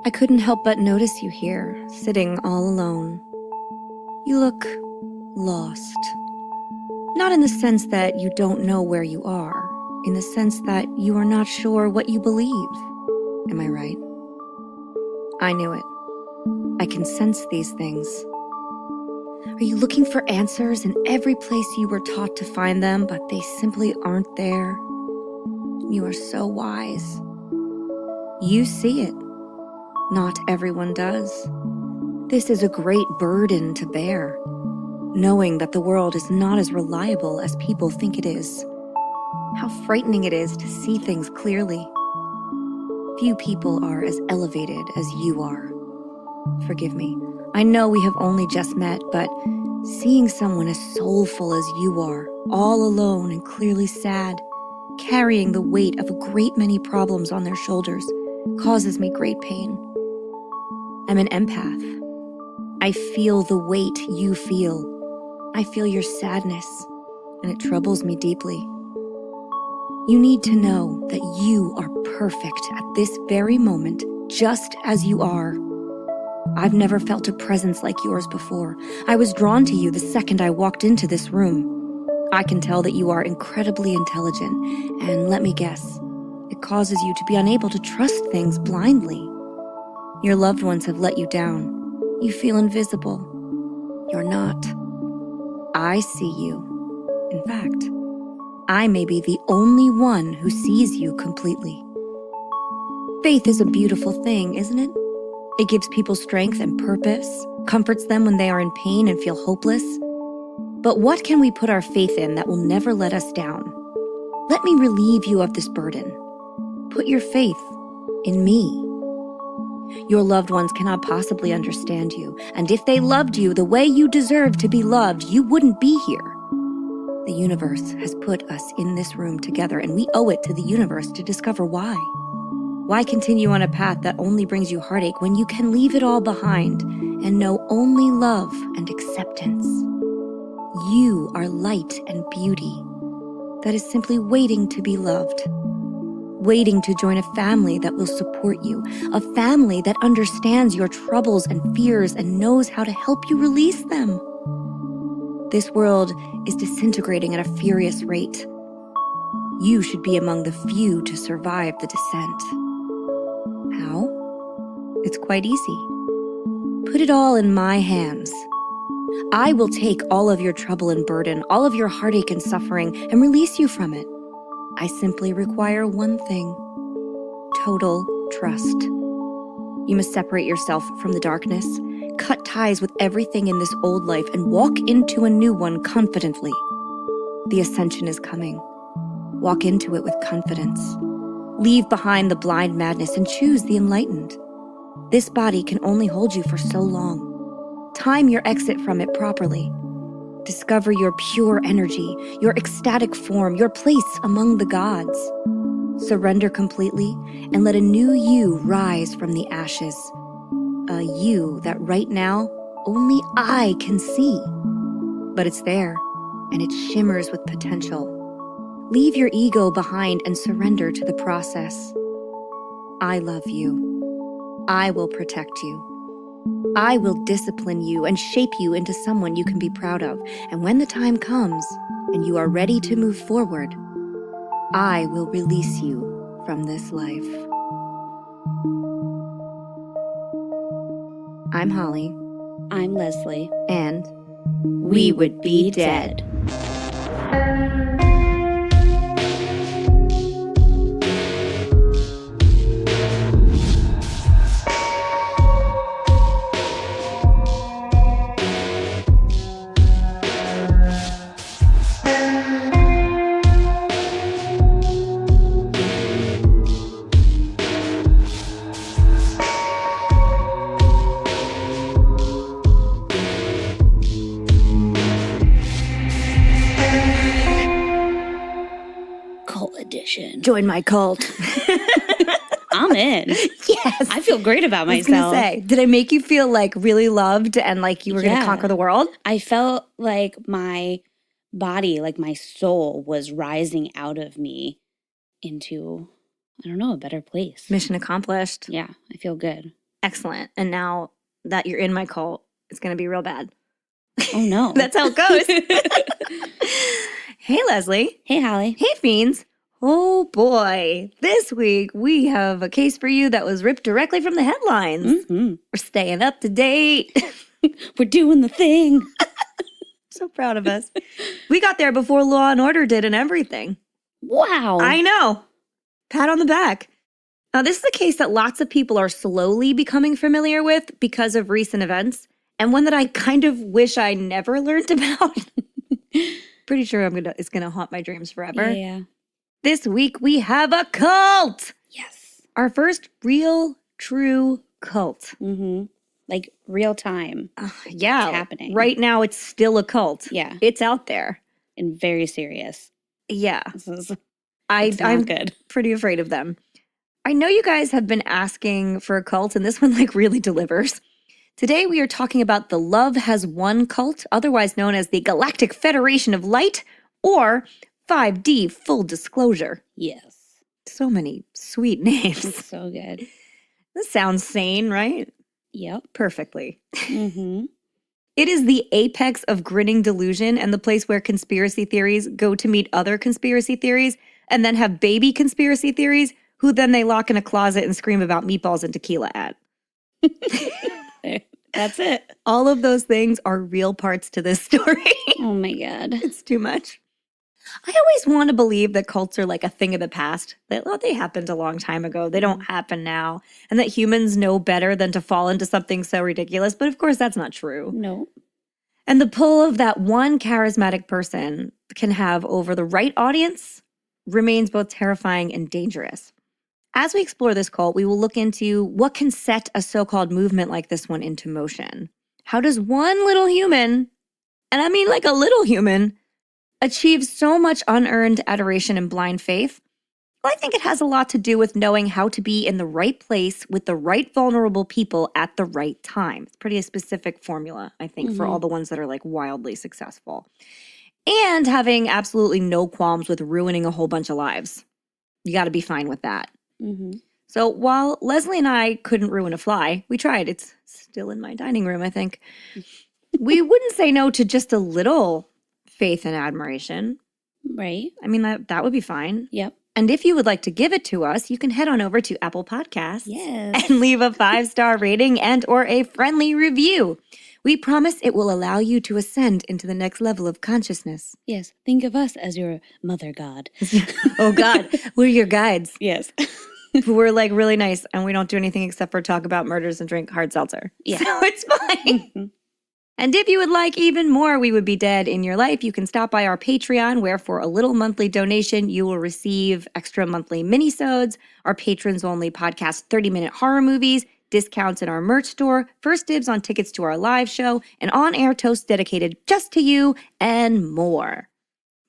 I couldn't help but notice you here, sitting all alone. You look lost. Not in the sense that you don't know where you are, in the sense that you are not sure what you believe. Am I right? I knew it. I can sense these things. Are you looking for answers in every place you were taught to find them, but they simply aren't there? You are so wise. You see it. Not everyone does. This is a great burden to bear, knowing that the world is not as reliable as people think it is. How frightening it is to see things clearly. Few people are as elevated as you are. Forgive me. I know we have only just met, but seeing someone as soulful as you are, all alone and clearly sad, carrying the weight of a great many problems on their shoulders, causes me great pain. I'm an empath. I feel the weight you feel. I feel your sadness, and it troubles me deeply. You need to know that you are perfect at this very moment, just as you are. I've never felt a presence like yours before. I was drawn to you the second I walked into this room. I can tell that you are incredibly intelligent, and let me guess, it causes you to be unable to trust things blindly. Your loved ones have let you down. You feel invisible. You're not. I see you. In fact, I may be the only one who sees you completely. Faith is a beautiful thing, isn't it? It gives people strength and purpose, comforts them when they are in pain and feel hopeless. But what can we put our faith in that will never let us down? Let me relieve you of this burden. Put your faith in me. Your loved ones cannot possibly understand you, and if they loved you the way you deserve to be loved, you wouldn't be here. The universe has put us in this room together, and we owe it to the universe to discover why. Why continue on a path that only brings you heartache when you can leave it all behind and know only love and acceptance? You are light and beauty that is simply waiting to be loved, waiting to join a family that will support you, a family that understands your troubles and fears and knows how to help you release them. This world is disintegrating at a furious rate. You should be among the few to survive the descent. How? It's quite easy. Put it all in my hands. I will take all of your trouble and burden, all of your heartache and suffering, and release you from it. I simply require one thing: total trust. You must separate yourself from the darkness, cut ties with everything in this old life, and walk into a new one confidently. The ascension is coming. Walk into it with confidence. Leave behind the blind madness and choose the enlightened. This body can only hold you for so long. Time your exit from it properly. Discover your pure energy, your ecstatic form, your place among the gods. Surrender completely and let a new you rise from the ashes. A you that right now only I can see. But it's there, and it shimmers with potential. Leave your ego behind and surrender to the process. I love you. I will protect you. I will discipline you and shape you into someone you can be proud of. And when the time comes and you are ready to move forward, I will release you from this life. I'm Holly. I'm Leslie. And we would be dead. Edition. Join my cult. I'm in. Yes. I feel great about myself. I was going to say, did I make you feel like really loved and like you were going to conquer the world? I felt like my body, like my soul was rising out of me into, I don't know, a better place. Mission accomplished. Yeah, I feel good. Excellent. And now that you're in my cult, it's going to be real bad. Oh, no. That's how it goes. Hey, Leslie. Hey, Holly. Hey, Fiends. Oh, boy. This week, we have a case for you that was ripped directly from the headlines. Mm-hmm. We're staying up to date. We're doing the thing. So proud of us. We got there before Law and Order did and everything. Wow. I know. Pat on the back. Now, this is a case that lots of people are slowly becoming familiar with because of recent events, and one that I kind of wish I never learned about. Pretty sure it's gonna haunt my dreams forever. Yeah. This week, we have a cult. Yes. Our first real, true cult. Mm-hmm. Like real time. Yeah. It's happening. Right now, it's still a cult. Yeah. It's out there. And very serious. Yeah. It's I'm good. pretty afraid of them. I know you guys have been asking for a cult, and this one really delivers. Today, we are talking about the Love Has Won cult, otherwise known as the Galactic Federation of Light, or 5D Full Disclosure. Yes. So many sweet names. It's so good. This sounds sane, right? Yep. Perfectly. Mm-hmm. It is the apex of grinning delusion and the place where conspiracy theories go to meet other conspiracy theories and then have baby conspiracy theories who then they lock in a closet and scream about meatballs and tequila at. That's it. All of those things are real parts to this story. Oh my God. It's too much. I always want to believe that cults are like a thing of the past, that they happened a long time ago. They don't happen now. And that humans know better than to fall into something so ridiculous. But of course, that's not true. No. And the pull of that one charismatic person can have over the right audience remains both terrifying and dangerous. As we explore this cult, we will look into what can set a so-called movement like this one into motion. How does one little human, and I mean like a little human, achieve so much unearned adoration and blind faith? Well, I think it has a lot to do with knowing how to be in the right place with the right vulnerable people at the right time. It's pretty a specific formula, I think, for all the ones that are wildly successful. And having absolutely no qualms with ruining a whole bunch of lives. You got to be fine with that. Mm-hmm. So while Leslie and I couldn't ruin a fly, we tried. It's still in my dining room, I think. We wouldn't say no to just a little faith and admiration. Right. I mean, that would be fine. Yep. And if you would like to give it to us, you can head on over to Apple Podcasts and leave a 5-star rating and or a friendly review. We promise it will allow you to ascend into the next level of consciousness. Yes. Think of us as your mother god. Oh, God. We're your guides. Yes. We're really nice, and we don't do anything except for talk about murders and drink hard seltzer. Yeah. So it's fine. And if you would like even more We Would Be Dead in your life, you can stop by our Patreon, where for a little monthly donation, you will receive extra monthly minisodes, our patrons-only podcast 30-minute horror movies, discounts in our merch store, first dibs on tickets to our live show, and on-air toast dedicated just to you, and more.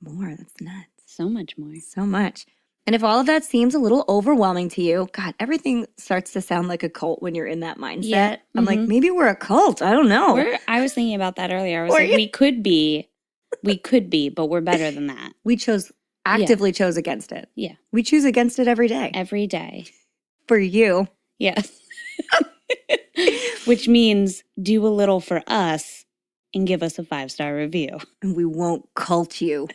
More, that's nuts. So much more. So much. And if all of that seems a little overwhelming to you, God, everything starts to sound like a cult when you're in that mindset. Yeah. I'm like, maybe we're a cult. I don't know. I was thinking about that earlier. I was like, we could be, but we're better than that. We actively chose against it. Yeah. We choose against it every day. Every day. For you. Yes. Which means do a little for us and give us a 5-star review. And we won't cult you.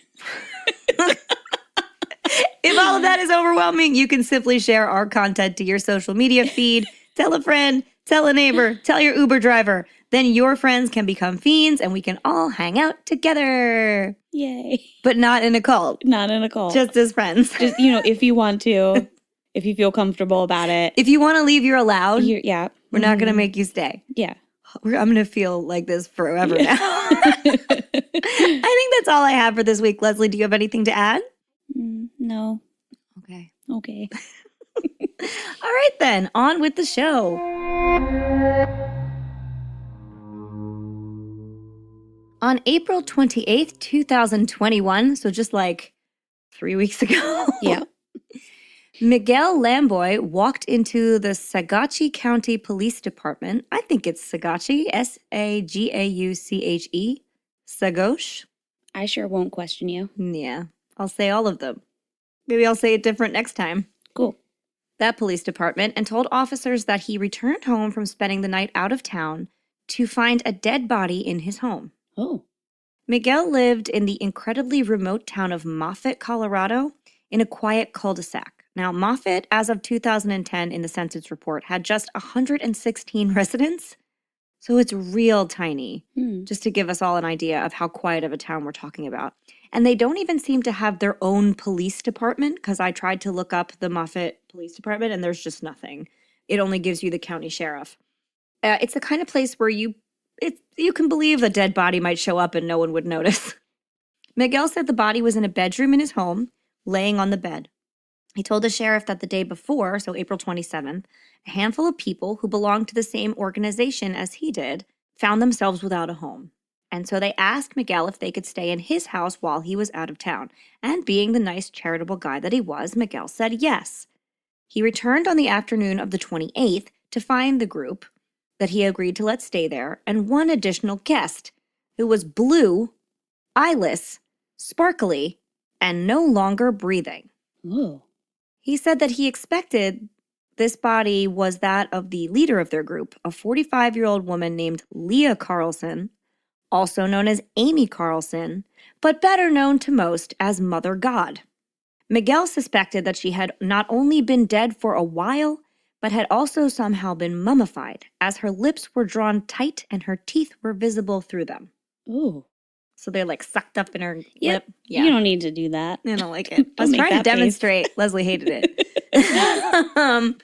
If all of that is overwhelming, you can simply share our content to your social media feed. Tell a friend, tell a neighbor, tell your Uber driver. Then your friends can become fiends and we can all hang out together. Yay. But not in a cult. Not in a cult. Just as friends. Just, if you want to, if you feel comfortable about it. If you want to leave, you're allowed. Yeah. We're not going to make you stay. Yeah. I'm going to feel like this forever now. I think that's all I have for this week. Leslie, do you have anything to add? No. Okay. All right, then. On with the show. On April 28th, 2021, so just 3 weeks ago. Yeah. Miguel Lamboy walked into the Saguache County Police Department. I think it's Saguache, Sagauche. Saguache. I sure won't question you. Yeah, I'll say all of them. Maybe I'll say it different next time. Cool. that police department, and told officers that he returned home from spending the night out of town to find a dead body in his home. Oh. Miguel lived in the incredibly remote town of Moffett, Colorado, in a quiet cul-de-sac. Now, Moffett, as of 2010 in the census report, had just 116 residents, so it's real tiny, just to give us all an idea of how quiet of a town we're talking about. And they don't even seem to have their own police department, because I tried to look up the Moffett Police Department, and there's just nothing. It only gives you the county sheriff. It's the kind of place where you can believe a dead body might show up and no one would notice. Miguel said the body was in a bedroom in his home, laying on the bed. He told the sheriff that the day before, so April 27th, a handful of people who belonged to the same organization as he did found themselves without a home. And so they asked Miguel if they could stay in his house while he was out of town. And being the nice, charitable guy that he was, Miguel said yes. He returned on the afternoon of the 28th to find the group that he agreed to let stay there, and one additional guest, who was blue, eyeless, sparkly, and no longer breathing. Ooh. He said that he expected this body was that of the leader of their group, a 45-year-old woman named Lia Carlson, also known as Amy Carlson, but better known to most as Mother God. Miguel suspected that she had not only been dead for a while, but had also somehow been mummified, as her lips were drawn tight and her teeth were visible through them. Ooh. So they're like sucked up in her Yep. lip. Yeah. You don't need to do that. I don't like it. I was Don't make trying to that demonstrate. Leslie hated it.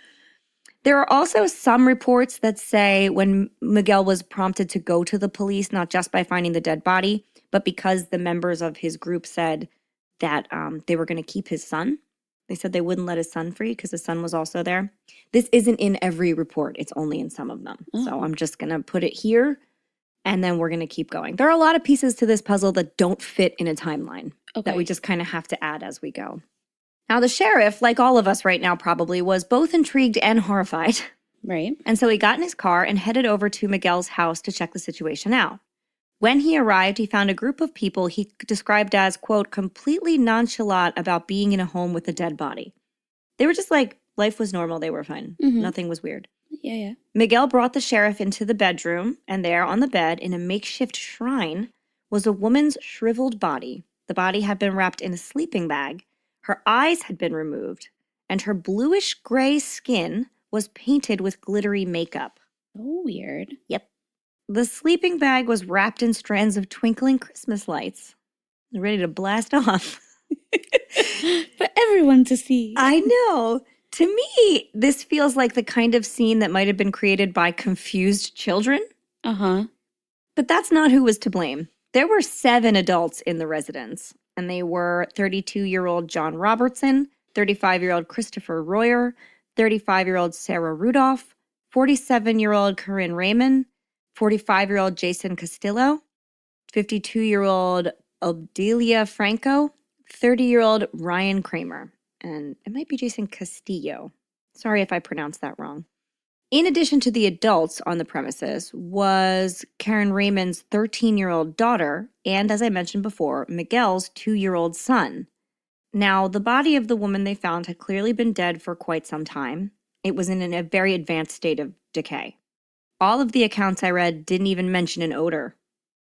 There are also some reports that say when Miguel was prompted to go to the police, not just by finding the dead body, but because the members of his group said that they were going to keep his son. They said they wouldn't let his son free because his son was also there. This isn't in every report. It's only in some of them. Oh. So I'm just going to put it here, and then we're going to keep going. There are a lot of pieces to this puzzle that don't fit in a timeline that we just kind of have to add as we go. Now, the sheriff, like all of us right now probably, was both intrigued and horrified. Right. And so he got in his car and headed over to Miguel's house to check the situation out. When he arrived, he found a group of people he described as, quote, completely nonchalant about being in a home with a dead body. They were just like, life was normal. They were fine. Nothing was weird. Yeah. Miguel brought the sheriff into the bedroom, and there on the bed in a makeshift shrine was a woman's shriveled body. The body had been wrapped in a sleeping bag. Her eyes had been removed, and her bluish-gray skin was painted with glittery makeup. Oh, weird. Yep. The sleeping bag was wrapped in strands of twinkling Christmas lights. Ready to blast off. For everyone to see. I know. To me, this feels like the kind of scene that might have been created by confused children. Uh-huh. But that's not who was to blame. There were 7 adults in the residence, and they were 32-year-old John Robertson, 35-year-old Christopher Royer, 35-year-old Sarah Rudolph, 47-year-old Corinne Raymond, 45-year-old Jason Castillo, 52-year-old Odelia Franco, 30-year-old Ryan Kramer, and it might be Jason Castillo. Sorry if I pronounced that wrong. In addition to the adults on the premises was Karen Raymond's 13-year-old daughter and, as I mentioned before, Miguel's 2-year-old son. Now, the body of the woman they found had clearly been dead for quite some time. It was in a very advanced state of decay. All of the accounts I read didn't even mention an odor,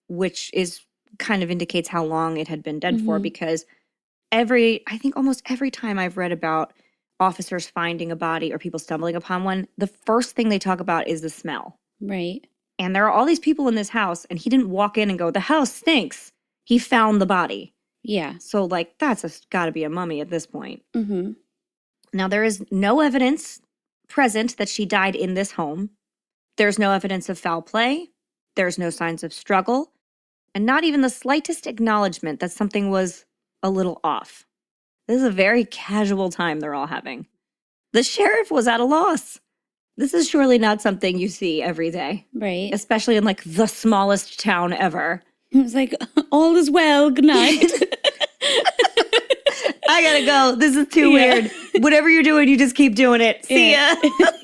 which is kind of indicates how long it had been dead for, because I think almost every time I've read about officers finding a body or people stumbling upon one, the first thing they talk about is the smell. Right. And there are all these people in this house, and he didn't walk in and go, the house stinks. He found the body. Yeah. So, like, that's got to be a mummy at this point. Mm-hmm. Now, there is no evidence present that she died in this home. There's no evidence of foul play. There's no signs of struggle. And not even the slightest acknowledgement that something was a little off. This is a very casual time they're all having. The sheriff was at a loss. This is surely not something you see every day. Right. Especially in, like, the smallest town ever. It was like, all is well, good night. I gotta go. This is too weird. Whatever you're doing, you just keep doing it. See ya.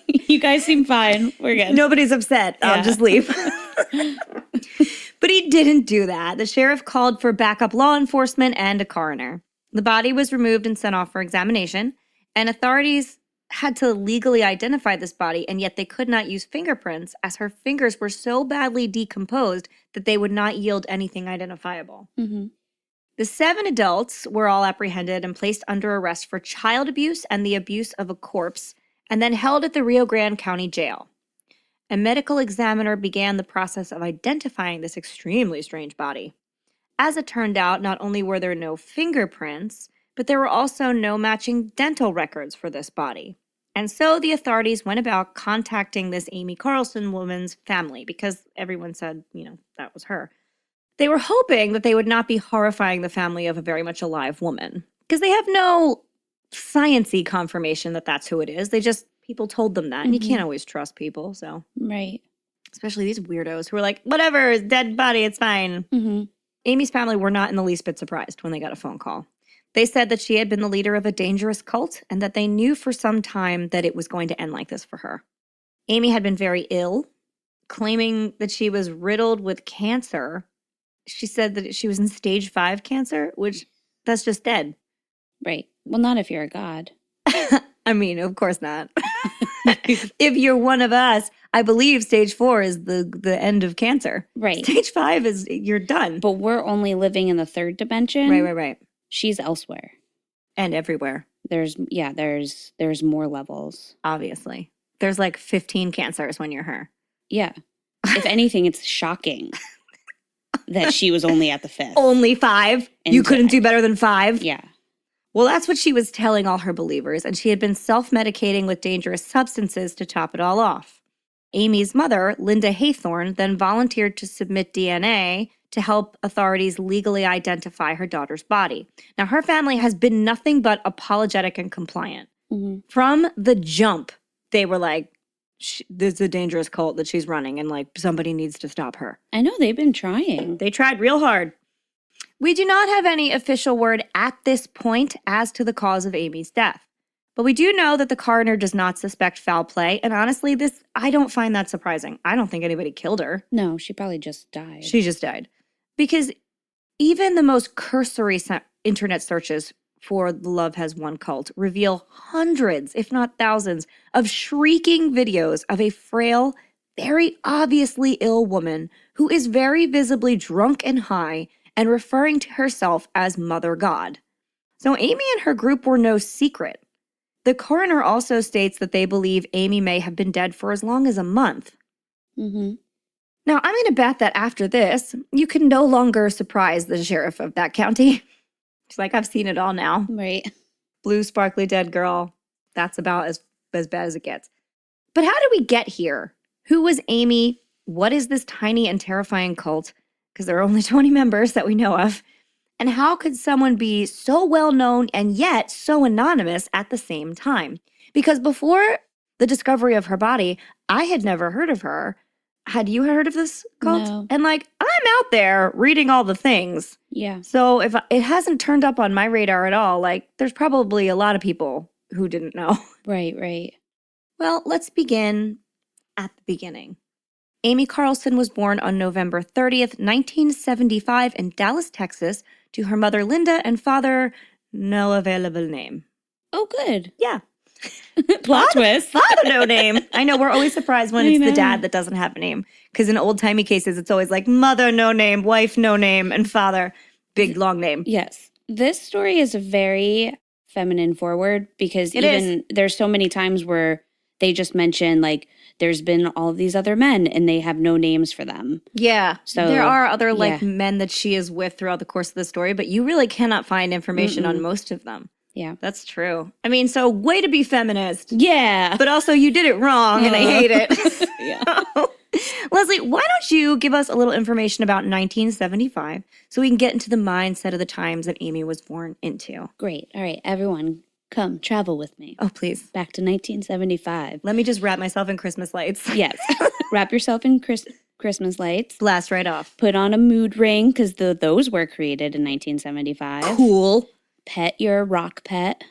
You guys seem fine. We're good. Nobody's upset. I'll just leave. But he didn't do that. The sheriff called for backup law enforcement and a coroner. The body was removed and sent off for examination, and authorities had to legally identify this body, and yet they could not use fingerprints as her fingers were so badly decomposed that they would not yield anything identifiable. Mm-hmm. The 7 adults were all apprehended and placed under arrest for child abuse and the abuse of a corpse, and then held at the Rio Grande County Jail. A medical examiner began the process of identifying this extremely strange body. As it turned out, not only were there no fingerprints, but there were also no matching dental records for this body. And so the authorities went about contacting this Amy Carlson woman's family because everyone said, that was her. They were hoping that they would not be horrifying the family of a very much alive woman because they have no science-y confirmation that that's who it is. People told them that, and you can't always trust people, so. Right. Especially these weirdos who are like, whatever, dead body, it's fine. Mm-hmm. Amy's family were not in the least bit surprised when they got a phone call. They said that she had been the leader of a dangerous cult and that they knew for some time that it was going to end like this for her. Amy had been very ill, claiming that she was riddled with cancer. She said that she was in stage 5 cancer, which that's just dead. Right. Well, not if you're a god. I mean, of course not. If you're one of us, I believe stage 4 is the end of cancer. Right. Stage 5 is you're done. But we're only living in the 3rd dimension. Right. She's elsewhere. And everywhere. There's more levels. Obviously. There's like 15 cancers when you're her. Yeah. If anything, it's shocking that she was only at the 5th. Only 5? And you couldn't do better than 5? Yeah. Well, that's what she was telling all her believers, and she had been self-medicating with dangerous substances to top it all off. Amy's mother, Linda Haythorne, then volunteered to submit DNA to help authorities legally identify her daughter's body. Now, her family has been nothing but apologetic and compliant. Mm-hmm. From the jump, they were like, this is a dangerous cult that she's running, and like somebody needs to stop her. I know, they've been trying. They tried real hard. We do not have any official word at this point as to the cause of Amy's death. But we do know that the coroner does not suspect foul play. And honestly, I don't find that surprising. I don't think anybody killed her. No, she probably just died. She just died. Because even the most cursory internet searches for the Love Has Won cult reveal hundreds, if not thousands, of shrieking videos of a frail, very obviously ill woman who is very visibly drunk and high and referring to herself as Mother God. So Amy and her group were no secret. The coroner also states that they believe Amy may have been dead for as long as a month. Mm-hmm. Now, I'm going to bet that after this, you can no longer surprise the sheriff of that county. She's like, I've seen it all now. Right. Blue, sparkly dead girl. That's about as bad as it gets. But how did we get here? Who was Amy? What is this tiny and terrifying cult? Because there are only 20 members that we know of. And how could someone be so well known and yet so anonymous at the same time? Because before the discovery of her body, I had never heard of her. Had you heard of this cult? No. And I'm out there reading all the things. Yeah. So if it hasn't turned up on my radar at all, there's probably a lot of people who didn't know. Right. Well, let's begin at the beginning. Amy Carlson was born on November 30th, 1975 in Dallas, Texas, to her mother Linda and father, no available name. Oh, good. Yeah. Plot twist. Father, no name. I know, we're always surprised when it's the dad that doesn't have a name. Because in old-timey cases, it's always like mother, no name, wife, no name, and father, big, long name. Yes. This story is very feminine forward because there's so many times where they just mention there's been all of these other men and they have no names for them. Yeah. So there are other men that she is with throughout the course of the story, but you really cannot find information on most of them. Yeah. That's true. I mean, so way to be feminist. Yeah. But also you did it wrong and I hate it. Yeah. Leslie, why don't you give us a little information about 1975 so we can get into the mindset of the times that Amy was born into? Great. All right, everyone. Come, travel with me. Oh, please. Back to 1975. Let me just wrap myself in Christmas lights. Yes. Wrap yourself in Christmas lights. Blast right off. Put on a mood ring, because those were created in 1975. Cool. Pet your rock pet,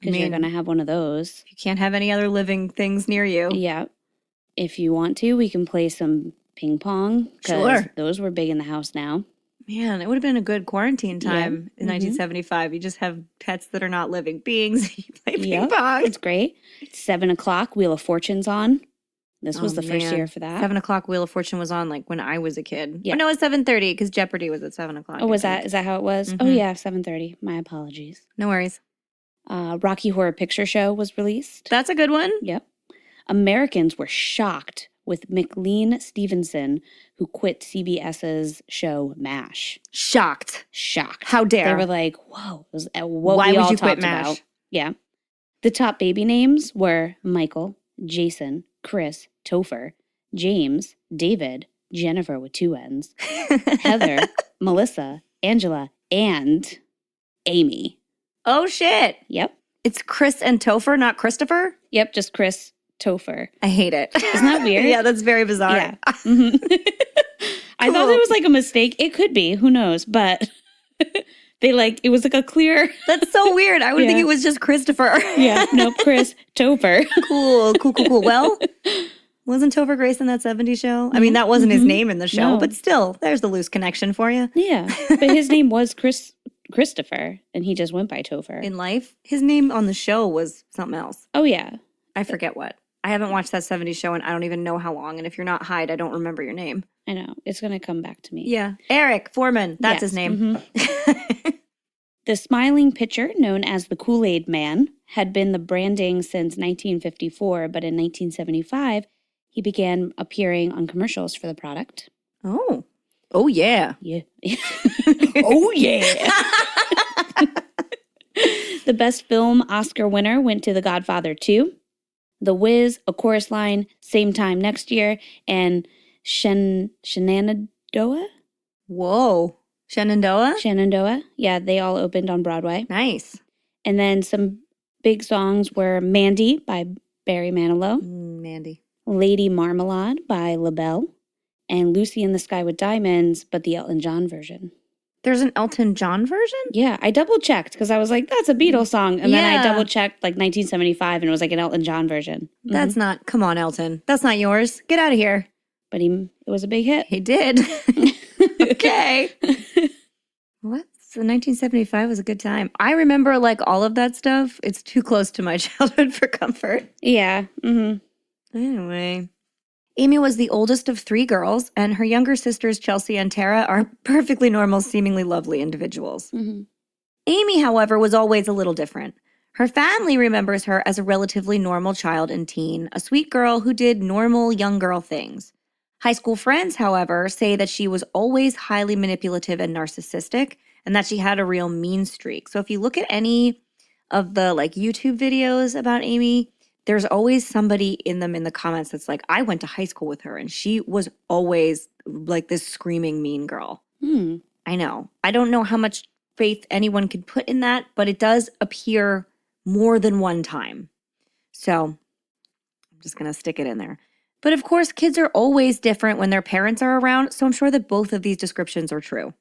because you're going to have one of those. You can't have any other living things near you. Yeah. If you want to, we can play some ping pong. Sure. Those were big in the house now. Man, it would have been a good quarantine time in 1975. You just have pets that are not living beings. You play ping pong. It's great. 7 o'clock, Wheel of Fortune's on. This was the first year for that. 7 o'clock Wheel of Fortune was on like when I was a kid. Yeah. Oh, no, it's 7:30 because Jeopardy was at 7 o'clock. Oh, is that how it was? Mm-hmm. Oh, yeah, 7:30. My apologies. No worries. Rocky Horror Picture Show was released. That's a good one. Yep. Americans were shocked with McLean Stevenson, who quit CBS's show MASH. Shocked. How dare. They were like, whoa. Why would you quit MASH? About. Yeah. The top baby names were Michael, Jason, Chris, Topher, James, David, Jennifer with 2 N's, Heather, Melissa, Angela, and Amy. Oh, shit. Yep. It's Chris and Topher, not Christopher? Yep, just Chris Topher. I hate it. Isn't that weird? Yeah, that's very bizarre. Yeah. Mm-hmm. I thought it was like a mistake. It could be. Who knows? But it was like a clear. That's so weird. I would think it was just Christopher. Yeah. Nope. Chris Topher. Cool. Well, wasn't Topher Grace in that 70s show? I mean, that wasn't his name in the show, but still, there's the loose connection for you. Yeah. But his name was Christopher, and he just went by Topher. In life, his name on the show was something else. Oh, yeah. I forget what. I haven't watched that 70s show, and I don't even know how long. And if you're not Hyde, I don't remember your name. I know. It's going to come back to me. Yeah. Eric Foreman. That's his name. Mm-hmm. The smiling pitcher, known as the Kool-Aid Man, had been the branding since 1954, but in 1975, he began appearing on commercials for the product. Oh. Oh, yeah. Yeah. Oh, yeah. The best film Oscar winner went to The Godfather 2. The Wiz, A Chorus Line, Same Time Next Year, and Shenandoah? Whoa. Shenandoah? Shenandoah. Yeah, they all opened on Broadway. Nice. And then some big songs were Mandy by Barry Manilow. Mandy. Lady Marmalade by LaBelle. And Lucy in the Sky with Diamonds, but the Elton John version. There's an Elton John version? Yeah, I double-checked because I was like, that's a Beatles song. And then I double-checked like 1975 and it was like an Elton John version. That's not, come on, Elton. That's not yours. Get out of here. But it was a big hit. He did. Okay. What? So 1975 was a good time. I remember like all of that stuff. It's too close to my childhood for comfort. Yeah. Mm-hmm. Anyway. Amy was the oldest of 3 girls, and her younger sisters, Chelsea and Tara, are perfectly normal, seemingly lovely individuals. Mm-hmm. Amy, however, was always a little different. Her family remembers her as a relatively normal child and teen, a sweet girl who did normal young girl things. High school friends, however, say that she was always highly manipulative and narcissistic, and that she had a real mean streak. So if you look at any of the YouTube videos about Amy, there's always somebody in them in the comments that's like, I went to high school with her, and she was always like this screaming mean girl. I know. I don't know how much faith anyone could put in that, but it does appear more than one time. So I'm just going to stick it in there. But of course, kids are always different when their parents are around, so I'm sure that both of these descriptions are true.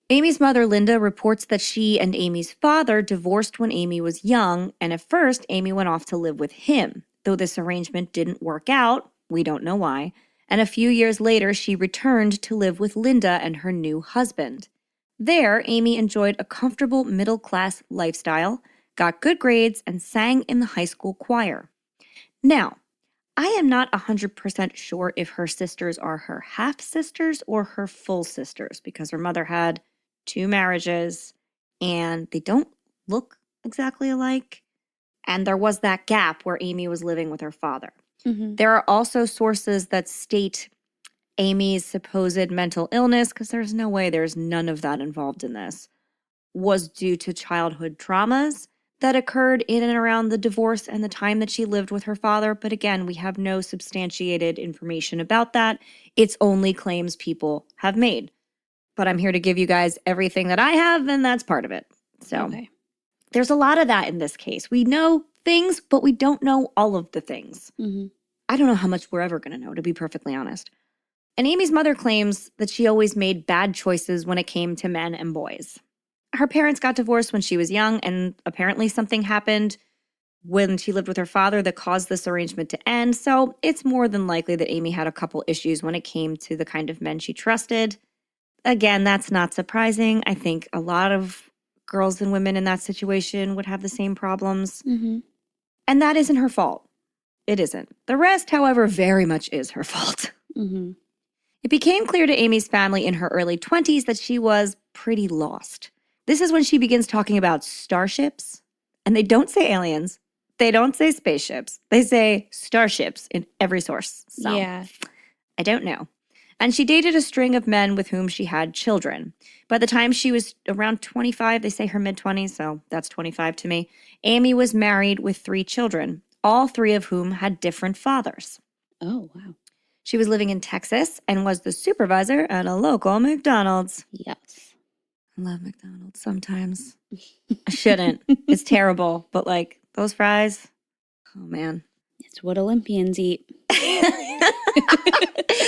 Amy's mother, Linda, reports that she and Amy's father divorced when Amy was young, and at first, Amy went off to live with him. Though this arrangement didn't work out, we don't know why, and a few years later, she returned to live with Linda and her new husband. There, Amy enjoyed a comfortable middle-class lifestyle, got good grades, and sang in the high school choir. Now, I am not 100% sure if her sisters are her half-sisters or her full sisters, because her mother had 2 marriages, and they don't look exactly alike. And there was that gap where Amy was living with her father. Mm-hmm. There are also sources that state Amy's supposed mental illness, because there's no way there's none of that involved in this, was due to childhood traumas that occurred in and around the divorce and the time that she lived with her father. But again, we have no substantiated information about that. It's only claims people have made. But I'm here to give you guys everything that I have, and that's part of it. So There's a lot of that in this case. We know things, but we don't know all of the things. Mm-hmm. I don't know how much we're ever going to know, to be perfectly honest. And Amy's mother claims that she always made bad choices when it came to men and boys. Her parents got divorced when she was young, and apparently something happened when she lived with her father that caused this arrangement to end. So it's more than likely that Amy had a couple issues when it came to the kind of men she trusted. Again, that's not surprising. I think a lot of girls and women in that situation would have the same problems. Mm-hmm. And that isn't her fault. It isn't. The rest, however, very much is her fault. Mm-hmm. It became clear to Amy's family in her early 20s that she was pretty lost. This is when she begins talking about starships. And they don't say aliens. They don't say spaceships. They say starships in every source. So, yeah. I don't know. And she dated a string of men with whom she had children. By the time she was around 25, they say her mid-20s, so that's 25 to me, Amy was married with 3 children, all 3 of whom had different fathers. Oh, wow. She was living in Texas and was the supervisor at a local McDonald's. Yes. I love McDonald's sometimes. I shouldn't. It's terrible, but like those fries, oh man. It's what Olympians eat.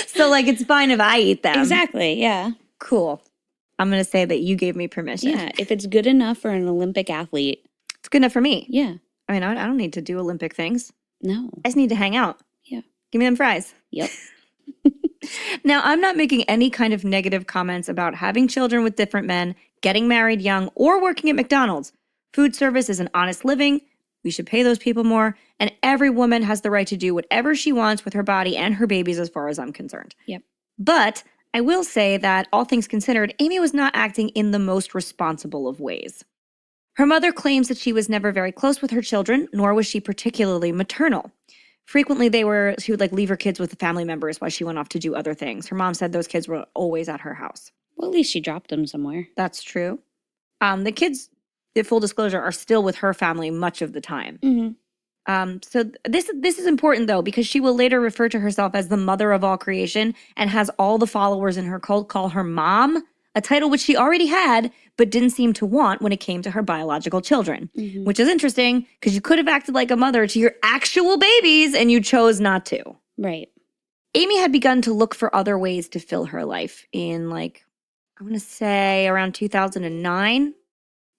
So like it's fine if I eat them. Exactly, yeah. Cool. I'm going to say that you gave me permission. Yeah, if it's good enough for an Olympic athlete. It's good enough for me. Yeah. I mean, I don't need to do Olympic things. No. I just need to hang out. Yeah. Give me them fries. Yep. Now, I'm not making any kind of negative comments about having children with different men, getting married young, or working at McDonald's. Food service is an honest living. We should pay those people more. And every woman has the right to do whatever she wants with her body and her babies as far as I'm concerned. Yep. But I will say that, all things considered, Amy was not acting in the most responsible of ways. Her mother claims that she was never very close with her children, nor was she particularly maternal. Frequently, she would like leave her kids with the family members while she went off to do other things. Her mom said those kids were always at her house. Well, at least she dropped them somewhere. That's true. The kids, full disclosure, are still with her family much of the time. Mm-hmm. So this is important, though, because she will later refer to herself as the mother of all creation and has all the followers in her cult call her mom, a title which she already had but didn't seem to want when it came to her biological children, which is interesting because you could have acted like a mother to your actual babies and you chose not to. Right. Amy had begun to look for other ways to fill her life in, like, I want to say around 2009.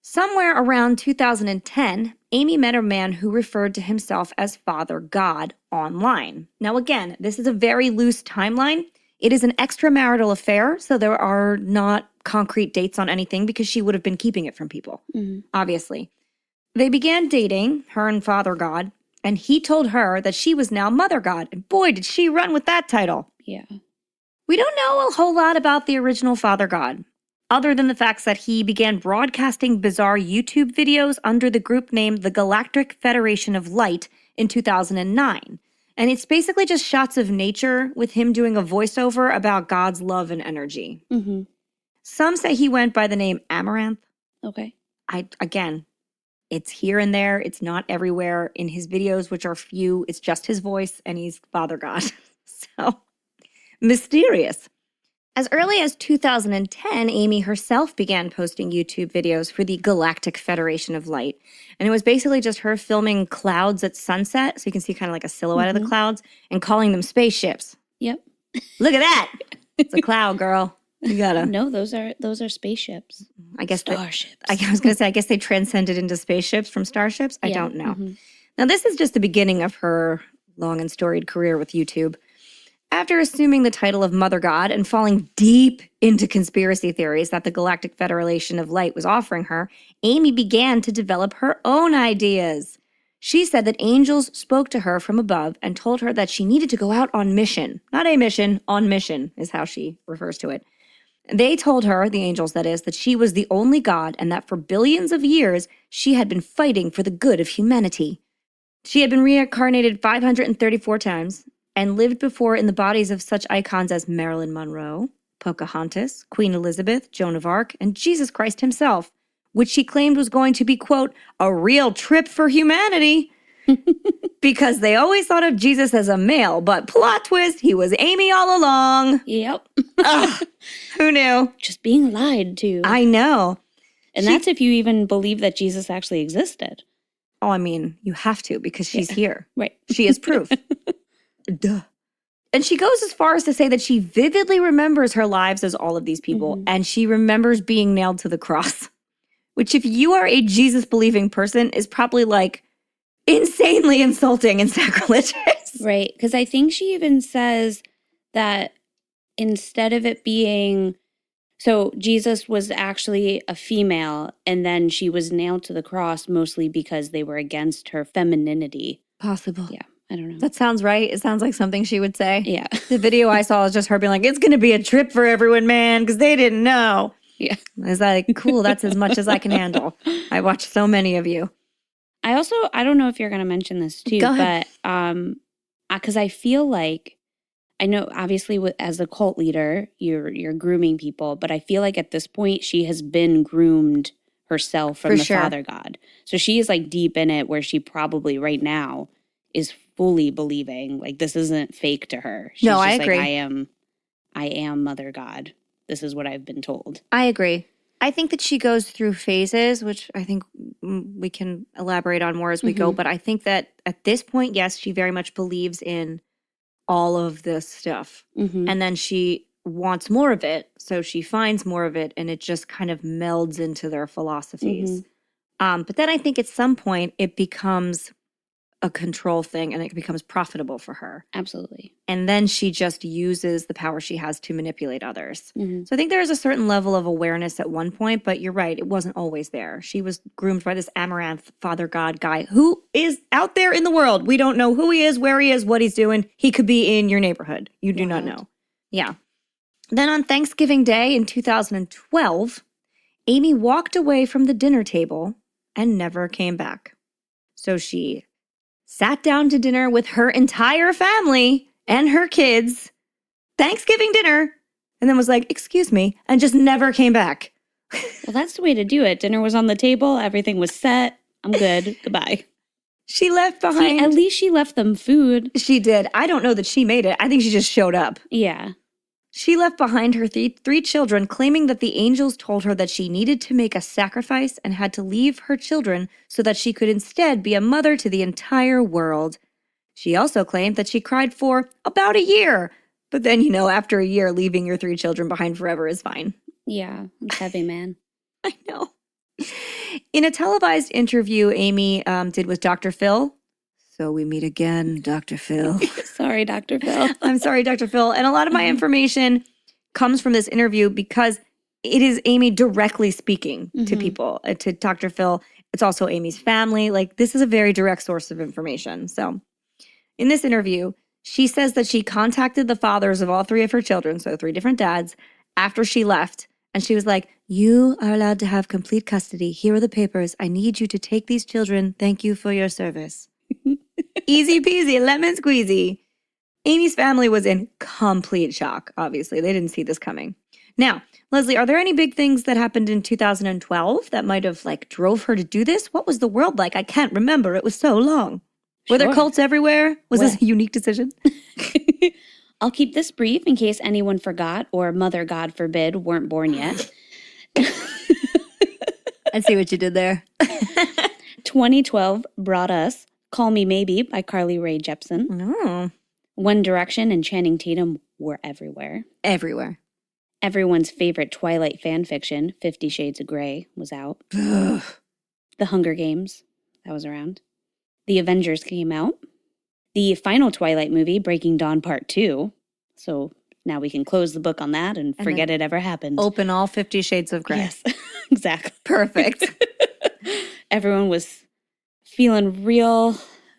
Somewhere around 2010, Amy met a man who referred to himself as Father God online. Now, again, this is a very loose timeline. It is an extramarital affair, so there are not concrete dates on anything because she would have been keeping it from people, obviously. They began dating, her and Father God, and he told her that she was now Mother God. And boy, did she run with that title. Yeah. We don't know a whole lot about the original Father God, other than the facts that he began broadcasting bizarre YouTube videos under the group name the Galactic Federation of Light in 2009. And it's basically just shots of nature with him doing a voiceover about God's love and energy. Mm-hmm. Some say he went by the name Amaranth. Okay. Again, it's here and there. It's not everywhere. In his videos, which are few, it's just his voice and he's Father God. So, mysterious. As early as 2010, Amy herself began posting YouTube videos for the Galactic Federation of Light. And it was basically just her filming clouds at sunset, so you can see kind of like a silhouette of the clouds, and calling them spaceships. Yep. Look at that. It's a cloud, girl. You gotta. No, those are spaceships. I guess starships. I was going to say, I guess they transcended into spaceships from starships. I don't know. Mm-hmm. Now, this is just the beginning of her long and storied career with YouTube. After assuming the title of Mother God and falling deep into conspiracy theories that the Galactic Federation of Light was offering her, Amy began to develop her own ideas. She said that angels spoke to her from above and told her that she needed to go out on mission. Not a mission, on mission is how she refers to it. They told her, the angels that is, that she was the only God and that for billions of years she had been fighting for the good of humanity. She had been reincarnated 534 times and lived before in the bodies of such icons as Marilyn Monroe, Pocahontas, Queen Elizabeth, Joan of Arc, and Jesus Christ himself, which she claimed was going to be, quote, a real trip for humanity, because they always thought of Jesus as a male, but plot twist, he was Amy all along. Yep. Ugh, who knew? Just being lied to. I know. And that's if you even believe that Jesus actually existed. Oh, I mean, you have to because she's here. Right. She is proof. Duh. And she goes as far as to say that she vividly remembers her lives as all of these people, and she remembers being nailed to the cross, which if you are a Jesus-believing person is probably like insanely insulting and sacrilegious. Right, because I think she even says that instead of it being So Jesus was actually a female, and then she was nailed to the cross mostly because they were against her femininity. Possible. Yeah, I don't know. That sounds right. It sounds like something she would say. Yeah. The video I saw is just her being like, it's going to be a trip for everyone, man, because they didn't know. Yeah. I was like, cool, that's as much as I can handle. I watched so many of you. I don't know if you're going to mention this too, Go ahead. but because I feel like, I know obviously as a cult leader, you're grooming people, but I feel like at this point she has been groomed herself from the Father God. So she is like deep in it where she probably right now is fully believing like this isn't fake to her. She's I just agree. Like, I am Mother God. This is what I've been told. I agree. I think that she goes through phases, which I think we can elaborate on more as we go. But I think that at this point, yes, she very much believes in all of this stuff. And then she wants more of it. So she finds more of it and it just kind of melds into their philosophies. But then I think at some point it becomes a control thing and it becomes profitable for her. Absolutely. And then she just uses the power she has to manipulate others. So I think there is a certain level of awareness at one point, but you're right, it wasn't always there. She was groomed by this Amaranth Father God guy who is out there in the world. We don't know who he is, where he is, what he's doing. He could be in your neighborhood. You do not know. Yeah. Then on Thanksgiving Day in 2012, Amy walked away from the dinner table and never came back. So she sat down to dinner with her entire family and her kids, Thanksgiving dinner, and then was like, excuse me, and just never came back. Well, that's the way to do it. Dinner was on the table. Everything was set. I'm good. Goodbye. She left behind. See, at least she left them food. She did. I don't know that she made it. I think she just showed up. Yeah. She left behind her three children, claiming that the angels told her that she needed to make a sacrifice and had to leave her children so that she could instead be a mother to the entire world. She also claimed that she cried for about a year. But then, after a year, leaving your 3 children behind forever is fine. Yeah, it's heavy, man. I know. In a televised interview Amy did with Dr. Phil, so we meet again, Dr. Phil. Sorry, Dr. Phil. I'm sorry, Dr. Phil. And a lot of my information comes from this interview because it is Amy directly speaking to people, to Dr. Phil. It's also Amy's family. Like, this is a very direct source of information. So in this interview, she says that she contacted the fathers of all 3 of her children, so 3 different dads, after she left. And she was like, you are allowed to have complete custody. Here are the papers. I need you to take these children. Thank you for your service. Easy peasy, lemon squeezy. Amy's family was in complete shock, obviously. They didn't see this coming. Now, Leslie, are there any big things that happened in 2012 that might have, drove her to do this? What was the world like? I can't remember. It was so long. Were there cults everywhere? Was this a unique decision? I'll keep this brief in case anyone forgot or Mother God forbid weren't born yet. I see what you did there. 2012 brought us Call Me Maybe by Carly Rae Jepsen. Oh. One Direction and Channing Tatum were everywhere. Everywhere. Everyone's favorite Twilight fan fiction, 50 Shades of Grey, was out. Ugh. The Hunger Games, that was around. The Avengers came out. The final Twilight movie, Breaking Dawn Part 2. So now we can close the book on that and forget it ever happened. Open all 50 Shades of Grey. Yes, exactly. Perfect. Everyone was feeling real,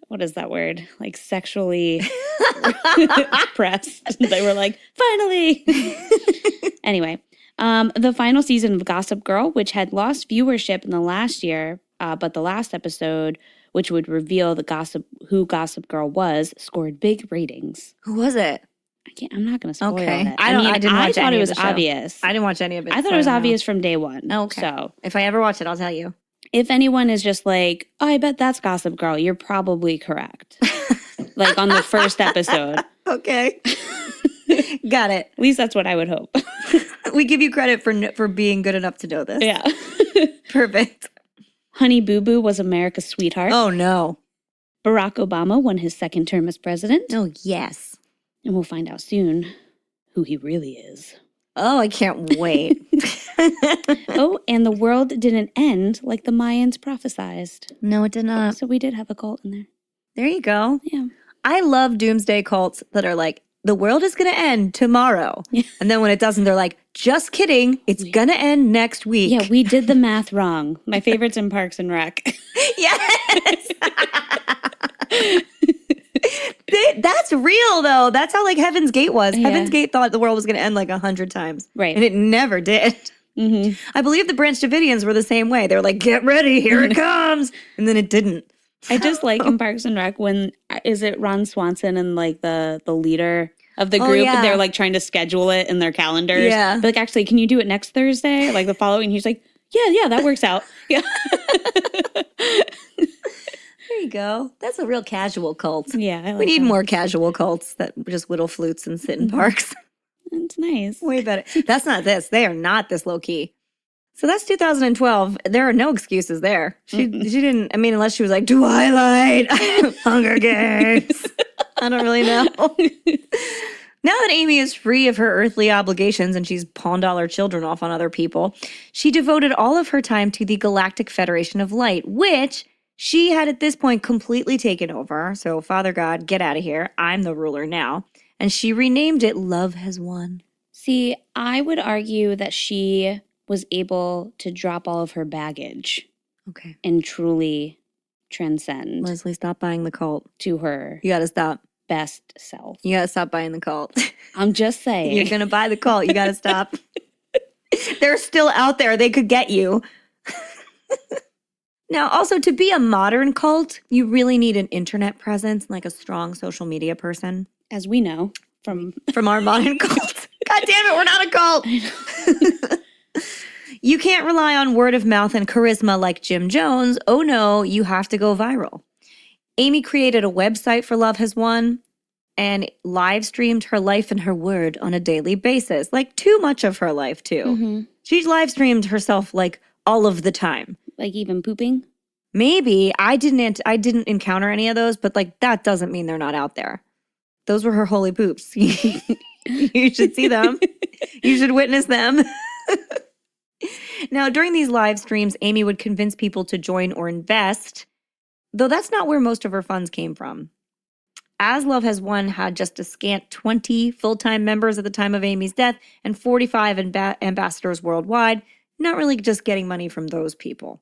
what is that word? Like sexually pressed. They were like, finally. Anyway, the final season of Gossip Girl, which had lost viewership in the last year, but the last episode, which would reveal who Gossip Girl was, scored big ratings. Who was it? I'm not going to spoil it. I thought it was obvious. I didn't watch any of it. I thought it was obvious from day one. Okay. So if I ever watch it, I'll tell you. If anyone is just like, oh, I bet that's Gossip Girl, you're probably correct. Like on the first episode. Okay. Got it. At least that's what I would hope. We give you credit for being good enough to know this. Yeah. Perfect. Honey Boo Boo was America's sweetheart. Oh, no. Barack Obama won his second term as president. Oh, yes. And we'll find out soon who he really is. Oh, I can't wait. Oh, and the world didn't end like the Mayans prophesized. No, it did not. So we did have a cult in there. There you go. Yeah. I love doomsday cults that are like the world is going to end tomorrow. And then when it doesn't, they're like, just kidding. It's going to end next week. Yeah, we did the math wrong. My favorite's in Parks and Rec. Yes. That's real, though. That's how, like, Heaven's Gate was. Yeah. Heaven's Gate thought the world was going to end, like, 100 times. Right. And it never did. Mm-hmm. I believe the Branch Davidians were the same way. They were like, get ready, here it comes. And then it didn't. I just like in Parks and Rec when, is it Ron Swanson and, like, the leader of the group? They're, like, trying to schedule it in their calendars. Yeah. But, like, actually, can you do it next Thursday? Like, the following? He's like, yeah, that works out. Yeah. There you go. That's a real casual cult. Yeah. We need more casual cults that just whittle flutes and sit in parks. It's nice. Way better. That's not this. They are not this low key. So that's 2012. There are no excuses there. She didn't, I mean, unless she was like, Twilight, Hunger Games. I don't really know. Now that Amy is free of her earthly obligations and she's pawned all her children off on other people, she devoted all of her time to the Galactic Federation of Light, which she had at this point completely taken over. So, Father God, get out of here. I'm the ruler now. And she renamed it Love Has Won. See, I would argue that she was able to drop all of her baggage. Okay. And truly transcend. Leslie, stop buying the cult. To her. You got to stop. Best self. You got to stop buying the cult. I'm just saying. You're going to buy the cult. You got to stop. They're still out there. They could get you. Now, also, to be a modern cult, you really need an internet presence, like a strong social media person. As we know from our modern cult. God damn it, we're not a cult. You can't rely on word of mouth and charisma like Jim Jones. Oh no, you have to go viral. Amy created a website for Love Has Won and live streamed her life and her word on a daily basis. Like too much of her life, too. Mm-hmm. She's live streamed herself like all of the time. Like even pooping? Maybe. I didn't encounter any of those, but like that doesn't mean they're not out there. Those were her holy poops. You should see them. You should witness them. Now, during these live streams, Amy would convince people to join or invest, though that's not where most of her funds came from. As Love Has Won had just a scant 20 full-time members at the time of Amy's death and 45 ambassadors worldwide, not really just getting money from those people.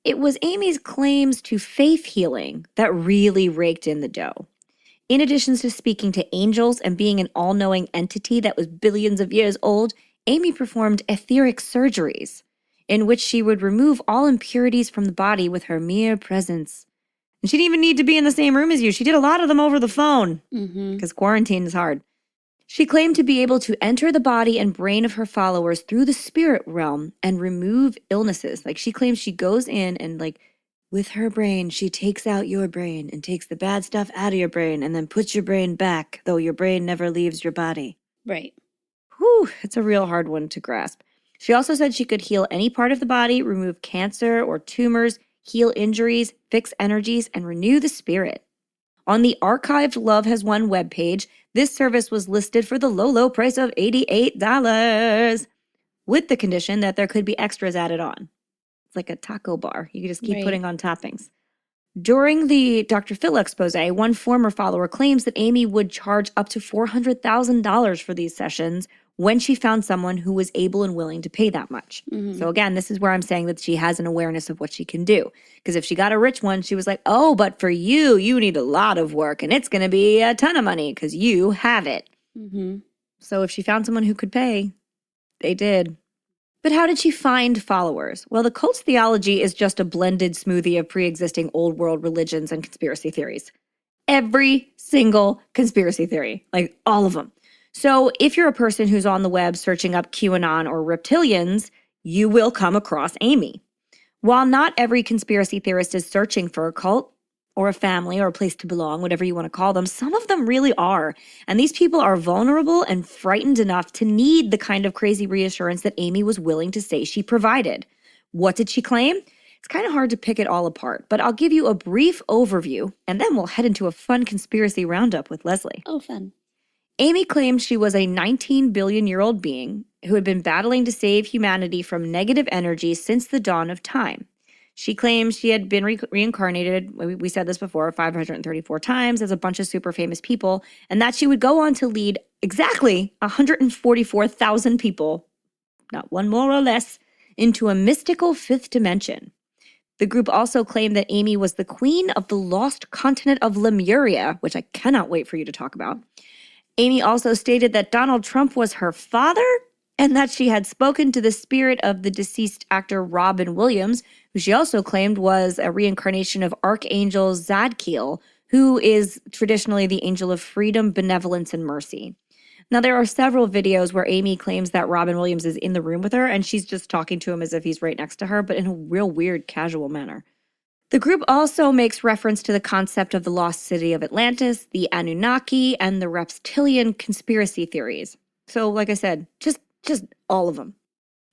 It was Amy's claims to faith healing that really raked in the dough. In addition to speaking to angels and being an all-knowing entity that was billions of years old, Amy performed etheric surgeries in which she would remove all impurities from the body with her mere presence. And she didn't even need to be in the same room as you. She did a lot of them over the phone because quarantine is hard. She claimed to be able to enter the body and brain of her followers through the spirit realm and remove illnesses. Like she claims she goes in and like with her brain, she takes out your brain and takes the bad stuff out of your brain and then puts your brain back, though your brain never leaves your body. Right. Whew, it's a real hard one to grasp. She also said she could heal any part of the body, remove cancer or tumors, heal injuries, fix energies, and renew the spirit. On the archived Love Has Won webpage, this service was listed for the low price of $88, with the condition that there could be extras added on. It's like a taco bar. You can just keep putting on toppings. During the Dr. Phil expose, one former follower claims that Amy would charge up to $400,000 for these sessions when she found someone who was able and willing to pay that much. Mm-hmm. So again, this is where I'm saying that she has an awareness of what she can do. Because if she got a rich one, she was like, oh, but for you, you need a lot of work and it's going to be a ton of money because you have it. Mm-hmm. So if she found someone who could pay, they did. But how did she find followers? Well, the cult's theology is just a blended smoothie of pre-existing old world religions and conspiracy theories. Every single conspiracy theory, like all of them. So if you're a person who's on the web searching up QAnon or reptilians, you will come across Amy. While not every conspiracy theorist is searching for a cult or a family or a place to belong, whatever you want to call them, some of them really are. And these people are vulnerable and frightened enough to need the kind of crazy reassurance that Amy was willing to say she provided. What did she claim? It's kind of hard to pick it all apart, but I'll give you a brief overview, and then we'll head into a fun conspiracy roundup with Leslie. Oh, fun. Amy claimed she was a 19 billion-year-old being who had been battling to save humanity from negative energy since the dawn of time. She claims she had been reincarnated, we said this before, 534 times as a bunch of super famous people, and that she would go on to lead exactly 144,000 people, not one more or less, into a mystical fifth dimension. The group also claimed that Amy was the queen of the lost continent of Lemuria, which I cannot wait for you to talk about. Amy also stated that Donald Trump was her father and that she had spoken to the spirit of the deceased actor Robin Williams, who she also claimed was a reincarnation of Archangel Zadkiel, who is traditionally the angel of freedom, benevolence, and mercy. Now, there are several videos where Amy claims that Robin Williams is in the room with her, and she's just talking to him as if he's right next to her, but in a real weird, casual manner. The group also makes reference to the concept of the lost city of Atlantis, the Anunnaki, and the reptilian conspiracy theories. So, like I said, just all of them.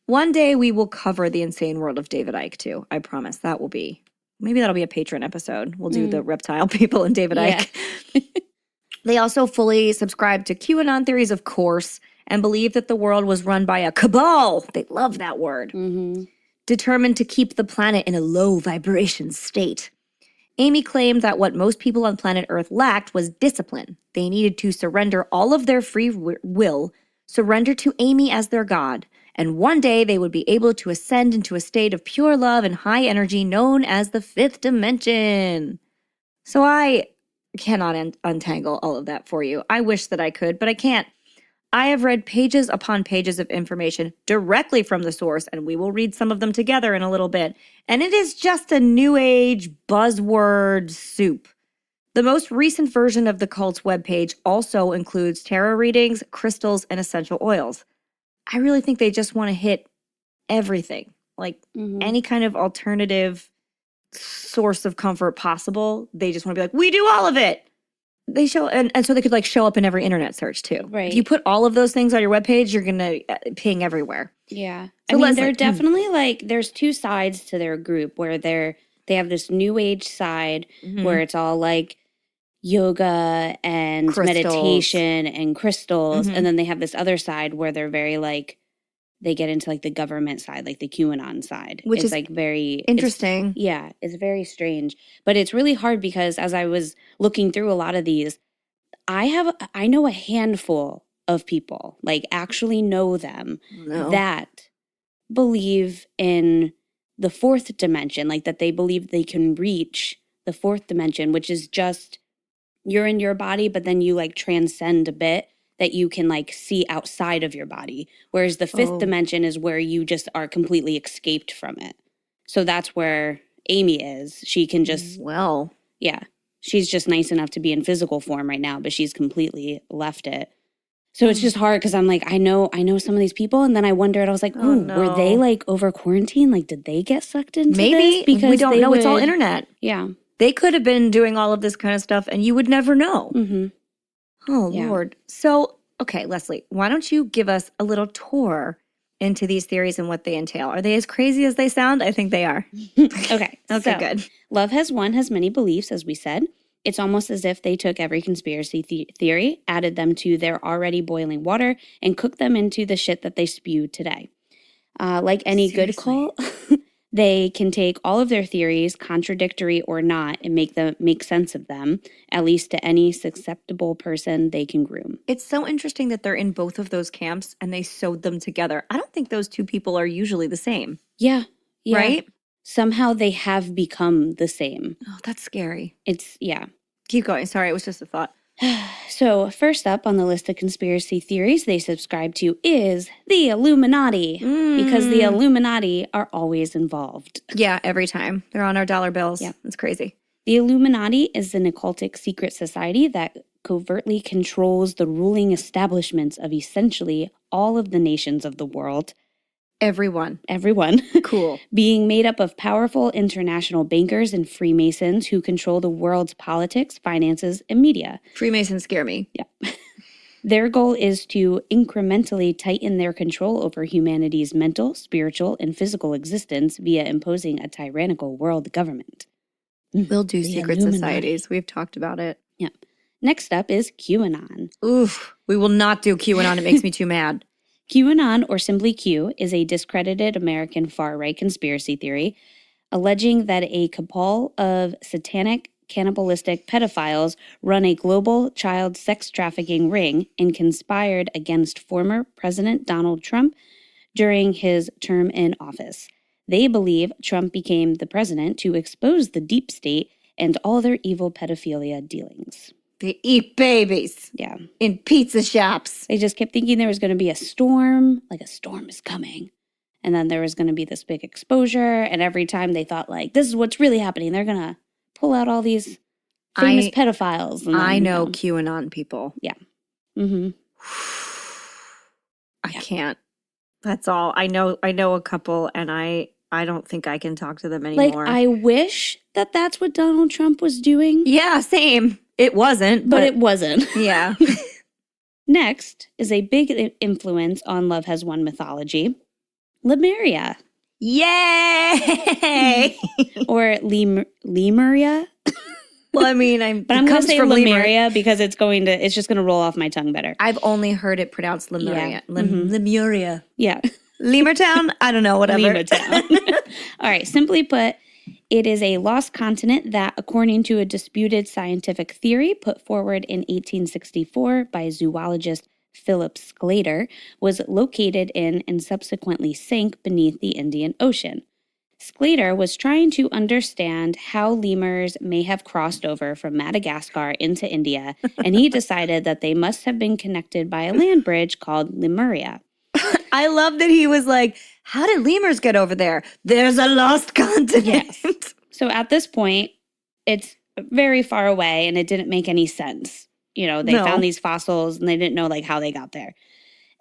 One day we will cover the insane world of David Icke, too. I promise. Maybe that'll be a Patreon episode. We'll do the reptile people and David Icke. They also fully subscribe to QAnon theories, of course, and believe that the world was run by a cabal. They love that word. Determined to keep the planet in a low vibration state. Amy claimed that what most people on planet Earth lacked was discipline. They needed to surrender all of their free will, surrender to Amy as their god, and one day they would be able to ascend into a state of pure love and high energy known as the fifth dimension. So I cannot untangle all of that for you. I wish that I could, but I can't. I have read pages upon pages of information directly from the source, and we will read some of them together in a little bit. And it is just a new age buzzword soup. The most recent version of the cult's webpage also includes tarot readings, crystals, and essential oils. I really think they just want to hit everything, like any kind of alternative source of comfort possible. They just want to be like, we do all of it. They show, and so they could like show up in every internet search too. Right. If you put all of those things on your webpage, you're going to ping everywhere. Yeah. So I mean, they're definitely like, there's two sides to their group where they have this new age side where it's all like yoga and meditation and crystals. And then they have this other side where they're very like, they get into like the government side, like the QAnon side. Which is like very interesting. It's very strange. But it's really hard because as I was looking through a lot of these, I know a handful of people, like actually know them, that believe in the fourth dimension, like that they believe they can reach the fourth dimension, which is just you're in your body, but then you like transcend a bit that you can like see outside of your body. Whereas the fifth dimension is where you just are completely escaped from it. So that's where Amy is. She can just, she's just nice enough to be in physical form right now, but she's completely left it. So it's just hard because I'm like, I know some of these people, and then I wondered, I was like, were they like over quarantine? Like, did they get sucked into this? Because we don't know. It's all internet. Yeah. They could have been doing all of this kind of stuff, and you would never know. Oh, yeah. Lord. So, okay, Leslie, why don't you give us a little tour into these theories and what they entail? Are they as crazy as they sound? I think they are. Okay, so, good. Love has many beliefs, as we said. It's almost as if they took every conspiracy theory, added them to their already boiling water, and cooked them into the shit that they spew today. Like any good cult, they can take all of their theories, contradictory or not, and make sense of them, at least to any susceptible person they can groom. It's so interesting that they're in both of those camps and they sewed them together. I don't think those two people are usually the same. Yeah. Right? Somehow they have become the same. Oh, that's scary. Yeah. Keep going. Sorry, it was just a thought. So first up on the list of conspiracy theories they subscribe to is the Illuminati, because the Illuminati are always involved. Yeah, every time. They're on our dollar bills. Yeah, it's crazy. The Illuminati is an occultic secret society that covertly controls the ruling establishments of essentially all of the nations of the world. Everyone. Cool. Being made up of powerful international bankers and Freemasons who control the world's politics, finances, and media. Freemasons scare me. Yeah. Their goal is to incrementally tighten their control over humanity's mental, spiritual, and physical existence via imposing a tyrannical world government. We'll do secret societies. We've talked about it. Yeah. Next up is QAnon. Oof. We will not do QAnon. It makes me too mad. QAnon, or simply Q, is a discredited American far-right conspiracy theory. alleging that a cabal of satanic, cannibalistic pedophiles run a global child sex trafficking ring and conspired against former President Donald Trump during his term in office. They believe Trump became the president to expose the deep state and all their evil pedophilia dealings. They eat babies. Yeah. In pizza shops. They just kept thinking there was going to be a storm, like a storm is coming. And then there was going to be this big exposure. And every time they thought, like, this is what's really happening. They're going to pull out all these famous pedophiles. And then, I know QAnon people. Yeah. Mm-hmm. I can't. That's all. I know a couple, and I don't think I can talk to them anymore. Like, I wish that that's what Donald Trump was doing. Yeah, same. It wasn't. But it wasn't. Yeah. Lext is a big influence on Love Has Won mythology, Lemuria. Yay! Or Lemuria. Well, I mean, but I'm going to say Lemuria because it's just going to roll off my tongue better. I've only heard it pronounced Lemuria. Yeah. Lemuria. Yeah. Lemurtown? I don't know, whatever. Lemurtown. All right. Simply put, it is a lost continent that, according to a disputed scientific theory put forward in 1864 by zoologist Philip Sclater, was located in and subsequently sank beneath the Indian Ocean. Sclater was trying to understand how lemurs may have crossed over from Madagascar into India, and he decided that they must have been connected by a land bridge called Lemuria. I love that he was like, how did lemurs get over there? There's a lost continent. Yes. So at this point, it's very far away, and it didn't make any sense. You know, they found these fossils, and they didn't know, like, how they got there.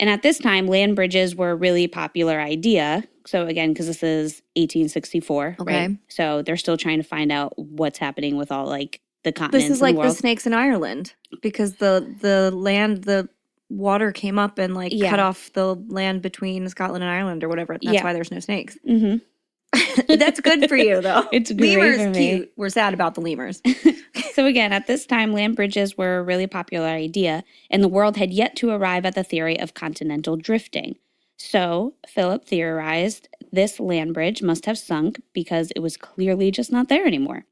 And at this time, land bridges were a really popular idea. So again, because this is 1864, okay. Right? So they're still trying to find out what's happening with all, like, the continents. This is like the snakes in Ireland, because the water came up and cut off the land between Scotland and Ireland or whatever. That's why there's no snakes. Mm-hmm. That's good for you, though. It's great lemurs for me. Cute. We're sad about the lemurs. So again, at this time, land bridges were a really popular idea, and the world had yet to arrive at the theory of continental drifting. So Philip theorized this land bridge must have sunk because it was clearly just not there anymore.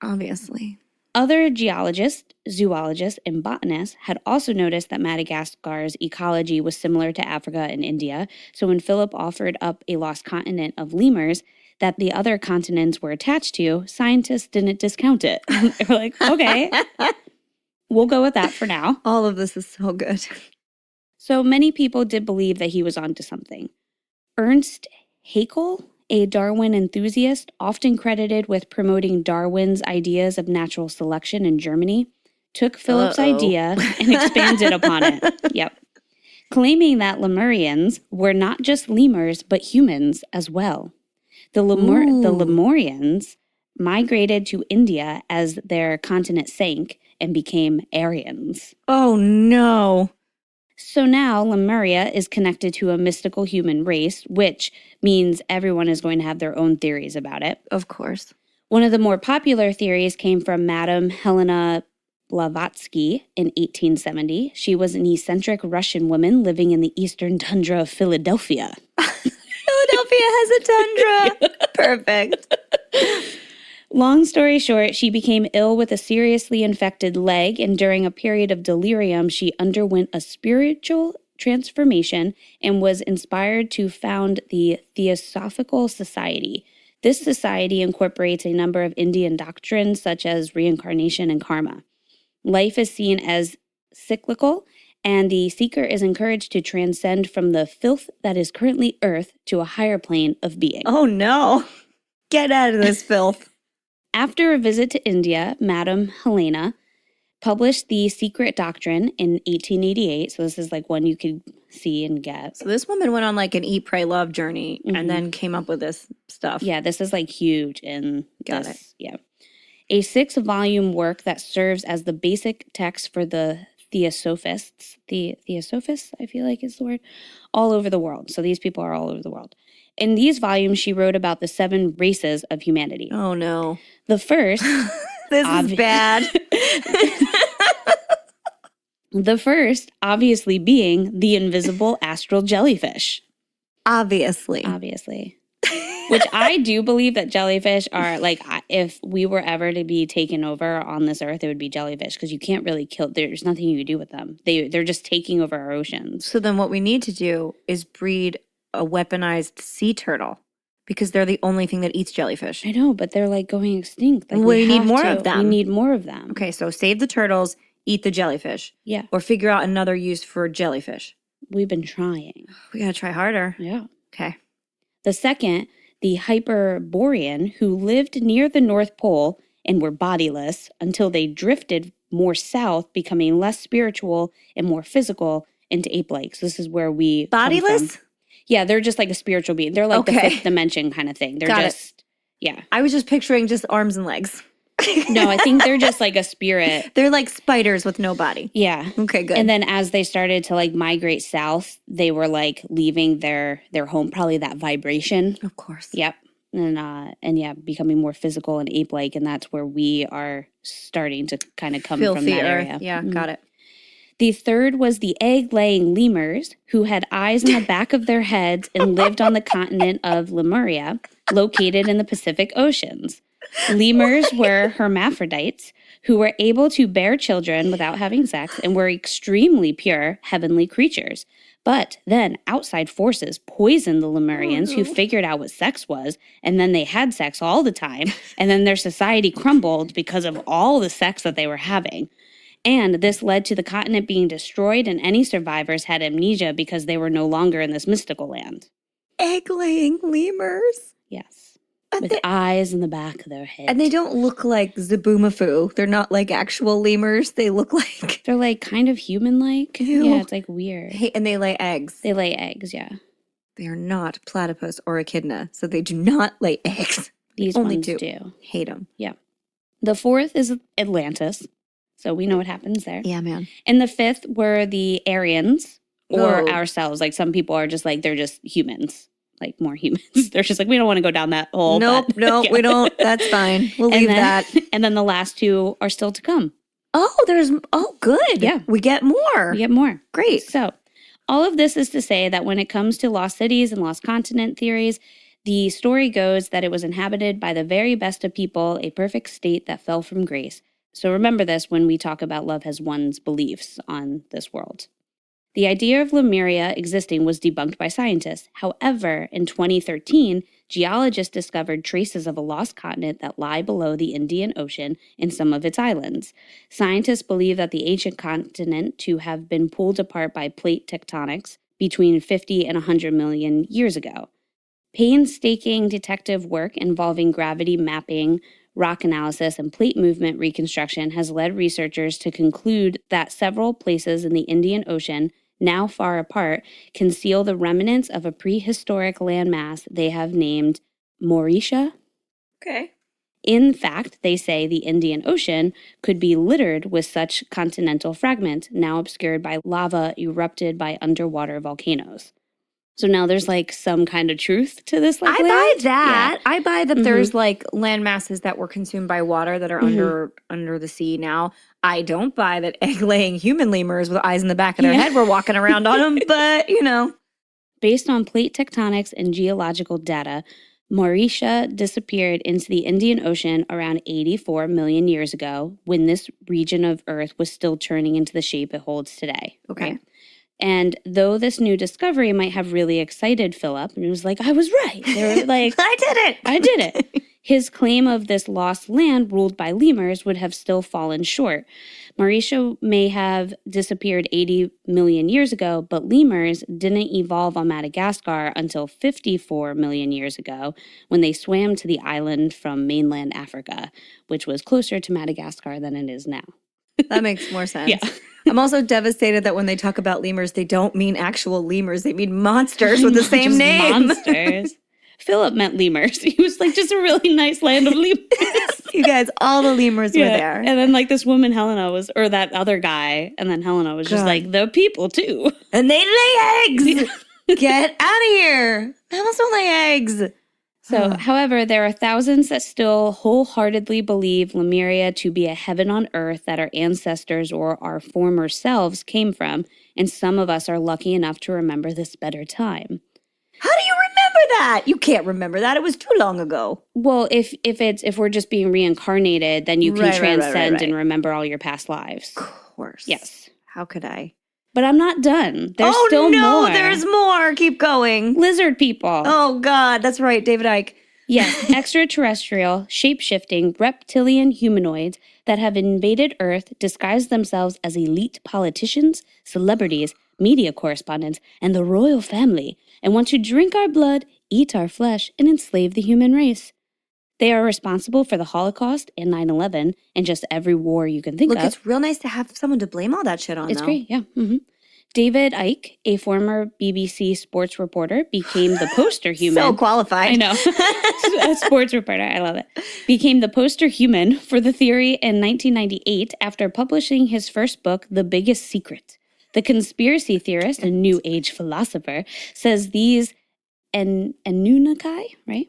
Obviously. Other geologists, zoologists, and botanists had also noticed that Madagascar's ecology was similar to Africa and India. So when Philip offered up a lost continent of lemurs that the other continents were attached to, scientists didn't discount it. They were like, okay, we'll go with that for now. All of this is so good. So many people did believe that he was onto something. Ernst Haeckel, a Darwin enthusiast, often credited with promoting Darwin's ideas of natural selection in Germany, took Philip's idea and expanded upon it. Yep. Claiming that Lemurians were not just lemurs, but humans as well. The Lemurians migrated to India as their continent sank and became Aryans. Oh, no. So now Lemuria is connected to a mystical human race, which means everyone is going to have their own theories about it. Of course. One of the more popular theories came from Madame Helena Blavatsky in 1870. She was an eccentric Russian woman living in the eastern tundra of Philadelphia. Philadelphia has a tundra. Perfect. Long story short, she became ill with a seriously infected leg, and during a period of delirium, she underwent a spiritual transformation and was inspired to found the Theosophical Society. This society incorporates a number of Indian doctrines such as reincarnation and karma. Life is seen as cyclical, and the seeker is encouraged to transcend from the filth that is currently earth to a higher plane of being. Oh, no. Get out of this filth. After a visit to India, Madame Helena published The Secret Doctrine in 1888. So this is like one you could see and get. So this woman went on like an Eat, Pray, Love journey and then came up with this stuff. Yeah, this is like huge in Got this. it. Yeah. A 6-volume work that serves as the basic text for the Theosophists. The Theosophists, I feel like is the word, all over the world. So these people are all over the world. In these volumes, she wrote about the 7 races of humanity. Oh, no. The first... This is bad. The first, obviously, being the invisible astral jellyfish. Obviously. Which I do believe that jellyfish are, like, if we were ever to be taken over on this earth, it would be jellyfish because you can't really kill, there's nothing you can do with them. They're just taking over our oceans. So then what we need to do is breed a weaponized sea turtle because they're the only thing that eats jellyfish. I know, but they're like going extinct. Like, we need more of them. We need more of them. Okay, so save the turtles, eat the jellyfish. Yeah. Or figure out another use for jellyfish. We've been trying. We gotta try harder. Yeah. Okay. The second, the Hyperborean, who lived near the North Pole and were bodiless until they drifted more south, becoming less spiritual and more physical into ape-like. So this is where we bodiless? Yeah, they're just like a spiritual being. They're like the fifth dimension kind of thing. They're yeah. I was just picturing just arms and legs. No, I think they're just like a spirit. They're like spiders with no body. Yeah. Okay, good. And then as they started to like migrate south, they were like leaving their home, probably that vibration. Of course. Yep. And yeah, becoming more physical and ape-like, and that's where we are starting to kind of come from that area. Yeah, got it. The third was the egg-laying lemurs, who had eyes in the back of their heads and lived on the continent of Lemuria, located in the Pacific Oceans. Lemurs were hermaphrodites who were able to bear children without having sex and were extremely pure heavenly creatures. But then outside forces poisoned the Lemurians who figured out what sex was, and then they had sex all the time, and then their society crumbled because of all the sex that they were having. And this led to the continent being destroyed, and any survivors had amnesia because they were no longer in this mystical land. Egg-laying lemurs? Yes. With eyes in the back of their head. And they don't look like Zaboomafoo. They're not like actual lemurs. They look like... They're like kind of human-like. Ew. Yeah, it's like weird. Hey, and they lay eggs. They lay eggs, yeah. They are not platypus or echidna, so they do not lay eggs. These only ones do. Hate them. Yeah. The fourth is Atlantis. So we know what happens there. Yeah, man. And the fifth were the Aryans or ourselves. Like some people are just like, they're just humans. Like more humans. They're just like, we don't want to go down that hole. Nope, yeah. We don't. That's fine. We'll leave that. And then the last two are still to come. Oh, good. Yeah. We get more. We get more. Great. So all of this is to say that when it comes to lost cities and lost continent theories, the story goes that it was inhabited by the very best of people, a perfect state that fell from grace. So remember this when we talk about love has one's beliefs on this world. The idea of Lemuria existing was debunked by scientists. However, in 2013, geologists discovered traces of a lost continent that lie below the Indian Ocean in some of its islands. Scientists believe that the ancient continent to have been pulled apart by plate tectonics between 50 and 100 million years ago. Painstaking detective work involving gravity mapping, rock analysis, and plate movement reconstruction has led researchers to conclude that several places in the Indian Ocean, now far apart, conceal the remnants of a prehistoric landmass they have named Mauritia. Okay. In fact, they say the Indian Ocean could be littered with such continental fragments, now obscured by lava erupted by underwater volcanoes. So now there's like some kind of truth to this. Like, I land. buy that. Yeah. I buy that there's like land masses that were consumed by water that are under the sea now. I don't buy that egg-laying human lemurs with eyes in the back of their head were walking around on them, but you know. Based on plate tectonics and geological data, Mauritia disappeared into the Indian Ocean around 84 million years ago when this region of Earth was still turning into the shape it holds today. Okay. Right? And though this new discovery might have really excited Philip, and he was like, I was right. They were like, I did it. His claim of this lost land ruled by lemurs would have still fallen short. Mauritia may have disappeared 80 million years ago, but lemurs didn't evolve on Madagascar until 54 million years ago when they swam to the island from mainland Africa, which was closer to Madagascar than it is now. That makes more sense. Yeah. I'm also devastated that when they talk about lemurs, they don't mean actual lemurs. They mean monsters with the same name. Monsters. Philip meant lemurs. He was like, just a really nice land of lemurs. You guys, all the lemurs were there. And then like this woman, Helena, was, or that other guy, and then Helena was just like, the people too. And they lay eggs! Get out of here! Mammals don't lay eggs! So, however, there are thousands that still wholeheartedly believe Lemuria to be a heaven on earth that our ancestors or our former selves came from, and some of us are lucky enough to remember this better time. How do you remember that? You can't remember that. It was too long ago. Well, if we're just being reincarnated, then you can transcend right. and remember all your past lives. Of course. Yes. How could I? But I'm not done. There's still more. Oh, no, there's more. Keep going. Lizard people. Oh, God. That's right. David Icke. Yes, extraterrestrial, shape-shifting, reptilian humanoids that have invaded Earth disguise themselves as elite politicians, celebrities, media correspondents, and the royal family, and want to drink our blood, eat our flesh, and enslave the human race. They are responsible for the Holocaust and 9/11 and just every war you can think of. Look, it's real nice to have someone to blame all that shit on, It's great, yeah. Mm-hmm. David Icke, a former BBC sports reporter, became the poster human. So qualified. I know. A sports reporter. I love it. Became the poster human for the theory in 1998 after publishing his first book, The Biggest Secret. The conspiracy theorist and New Age philosopher says these Anunnaki, right?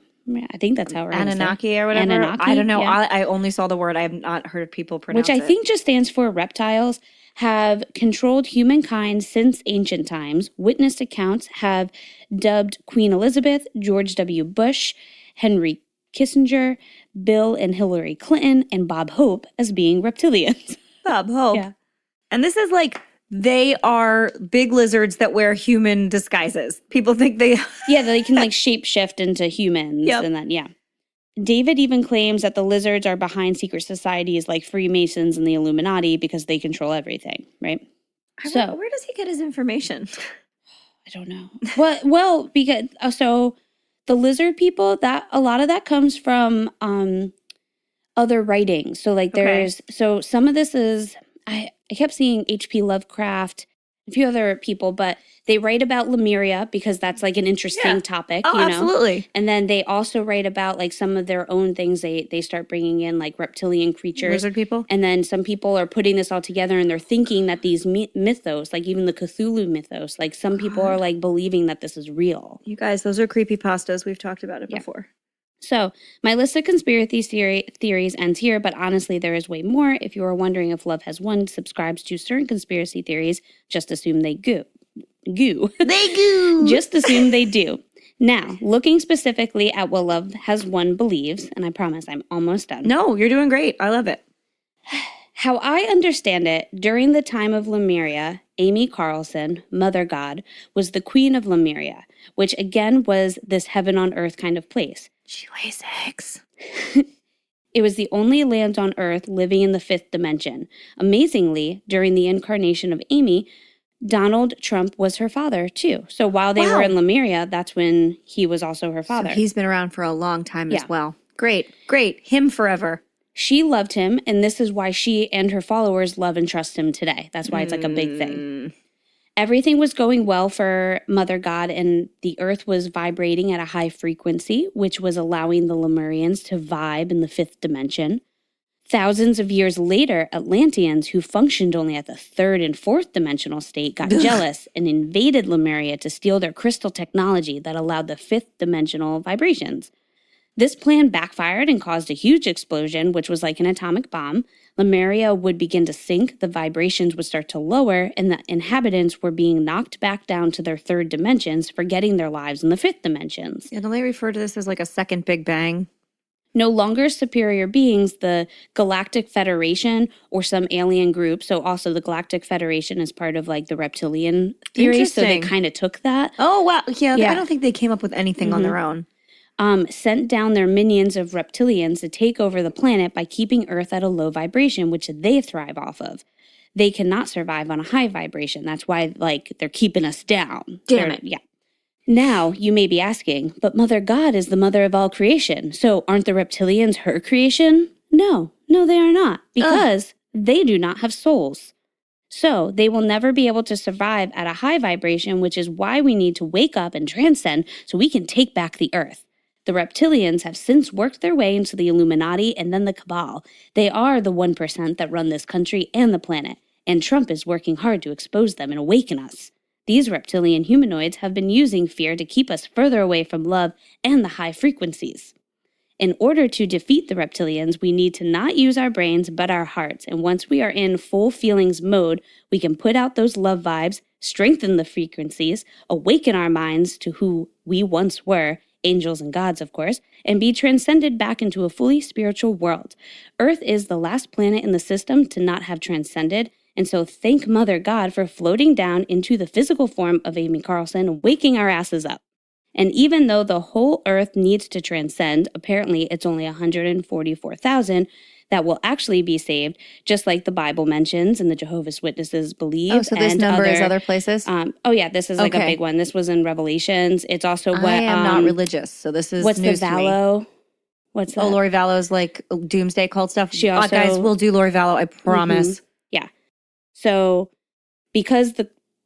I think that's how we're going to say it. Anunnaki or whatever. Anunnaki, I don't know. yeah. I only saw the word. I have not heard people pronounce it. Which I think just stands for reptiles, have controlled humankind since ancient times. Witness accounts have dubbed Queen Elizabeth, George W. Bush, Henry Kissinger, Bill and Hillary Clinton, and Bob Hope as being reptilians. Bob Hope. Yeah. And this is like, they are big lizards that wear human disguises. People think they... Yeah, they can like shapeshift into humans. Yep. And then, yeah. David even claims that the lizards are behind secret societies like Freemasons and the Illuminati because they control everything, right? So where does he get his information? I don't know. Well, because so the lizard people, that a lot of that comes from other writings. So like so some of this is I kept seeing H.P. Lovecraft, a few other people, but they write about Lemuria because that's like an interesting topic, you know? Absolutely. And then they also write about like some of their own things they start bringing in, like reptilian creatures. Lizard people? And then some people are putting this all together and they're thinking that these mythos, like even the Cthulhu mythos, like some people are like believing that this is real. You guys, those are creepypastas. We've talked about it before. So my list of conspiracy theories ends here, but honestly, there is way more. If you are wondering if love has won, subscribes to certain conspiracy theories, just assume they goo. They goo. Just assume they do. Now, looking specifically at what love has won believes, and I promise I'm almost done. No, you're doing great. I love it. How I understand it, during the time of Lemuria, Amy Carlson, Mother God, was the queen of Lemuria, which again was this heaven on earth kind of place. She lays eggs. It was the only land on earth living in the fifth dimension. Amazingly, during the incarnation of Amy, Donald Trump was her father, too. So while they were in Lemuria, that's when he was also her father. So he's been around for a long time as well. Great, great. Him forever. She loved him, and this is why she and her followers love and trust him today. That's why it's like a big thing. Everything was going well for Mother God, and the earth was vibrating at a high frequency, which was allowing the Lemurians to vibe in the fifth dimension. Thousands of years later, Atlanteans, who functioned only at the third and fourth dimensional state, got jealous and invaded Lemuria to steal their crystal technology that allowed the fifth dimensional vibrations. This plan backfired and caused a huge explosion, which was like an atomic bomb. Lemuria would begin to sink, the vibrations would start to lower, and the inhabitants were being knocked back down to their third dimensions, forgetting their lives in the fifth dimensions. Yeah, don't they refer to this as like a second Big Bang? No longer superior beings, the Galactic Federation or some alien group. So also the Galactic Federation is part of like the reptilian theory. So they kind of took that. Oh, wow. Yeah, I don't think they came up with anything on their own. Sent down their minions of reptilians to take over the planet by keeping Earth at a low vibration, which they thrive off of. They cannot survive on a high vibration. That's why like they're keeping us down. Damn it. Yeah. Now, you may be asking, but Mother God is the mother of all creation, so aren't the reptilians her creation? No, they are not, because they do not have souls. So they will never be able to survive at a high vibration, which is why we need to wake up and transcend so we can take back the earth. The reptilians have since worked their way into the Illuminati and then the Cabal. They are the 1% that run this country and the planet, and Trump is working hard to expose them and awaken us. These reptilian humanoids have been using fear to keep us further away from love and the high frequencies. In order to defeat the reptilians, we need to not use our brains but our hearts, and once we are in full feelings mode, we can put out those love vibes, strengthen the frequencies, awaken our minds to who we once were, angels and gods, of course, and be transcended back into a fully spiritual world. Earth is the last planet in the system to not have transcended, and so thank Mother God for floating down into the physical form of Amy Carlson, waking our asses up. And even though the whole Earth needs to transcend, apparently it's only 144,000 that will actually be saved, just like the Bible mentions and the Jehovah's Witnesses believe. Oh, so this number is other places? This is like a big one. This was in Revelations. It's also what... I am not religious, so this is what's news the to me. Vallow? What's that? Oh, Lori Vallow's like doomsday cult stuff. She also... guys, we'll do Lori Vallow, I promise. Yeah. So because